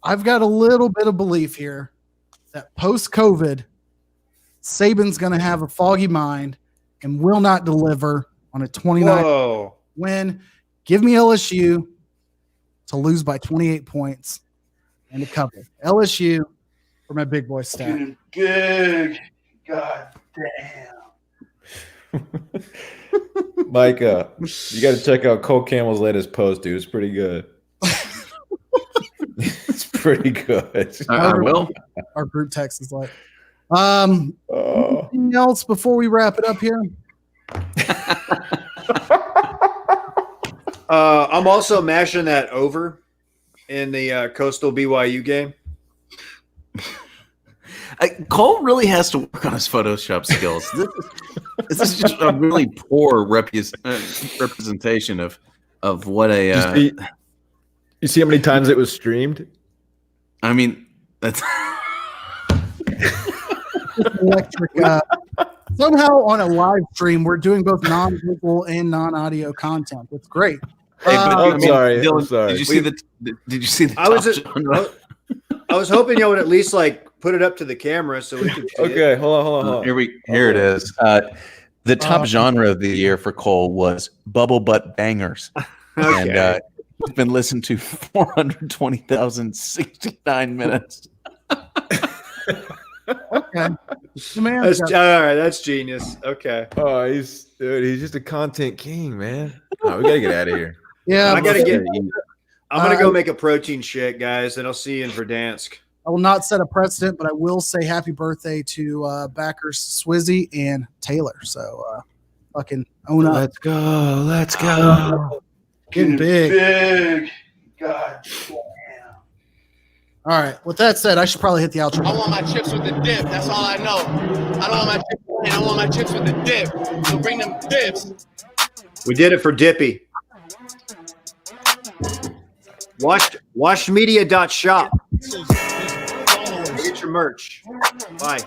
Speaker 3: I've got a little bit of belief here that post-COVID, Saban's going to have a foggy mind and will not deliver on a 29 win. Give me LSU to lose by 28 points and to cover. LSU for my big boy stack.
Speaker 6: Good. God damn.
Speaker 4: Mike, you got to check out Cole Campbell's latest post, dude. It's pretty good. It's pretty good.
Speaker 5: I will.
Speaker 3: Our group text is like, anything else before we wrap it up here?
Speaker 2: I'm also mashing that over in the Coastal BYU game.
Speaker 5: Cole really has to work on his Photoshop skills. This is just a really poor representation of what a.
Speaker 4: You see how many times it was streamed?
Speaker 5: I mean, that's
Speaker 3: electric. Somehow on a live stream, we're doing both non-visual and non-audio content. It's great.
Speaker 5: Hey, but,
Speaker 4: I'm sorry.
Speaker 5: Dylan,
Speaker 4: I'm sorry.
Speaker 5: Did you see the?
Speaker 2: I was hoping you would at least put it up to the camera so we could.
Speaker 4: Okay, hold on.
Speaker 5: Here it is. The top genre of the year for Cole was bubble butt bangers, and it's been listened to 420,069 minutes.
Speaker 3: Okay,
Speaker 2: all right. That's genius. Okay.
Speaker 4: Oh, he's just a content king, man. Oh, we gotta get out of here.
Speaker 3: Yeah,
Speaker 2: I'm gonna go make a protein shake, guys, and I'll see you in Verdansk.
Speaker 3: I will not set a precedent, but I will say happy birthday to backers Swizzy and Taylor. So fucking own up.
Speaker 4: Let's go.
Speaker 3: Getting big.
Speaker 6: God damn.
Speaker 3: All right. With that said, I should probably hit the outro.
Speaker 7: I want my chips with the dip. That's all I know. I don't want my chips plain. I want my chips with the dip. So bring them dips.
Speaker 2: We did it for Dippy. Washmedia.shop. Get your merch. Bye.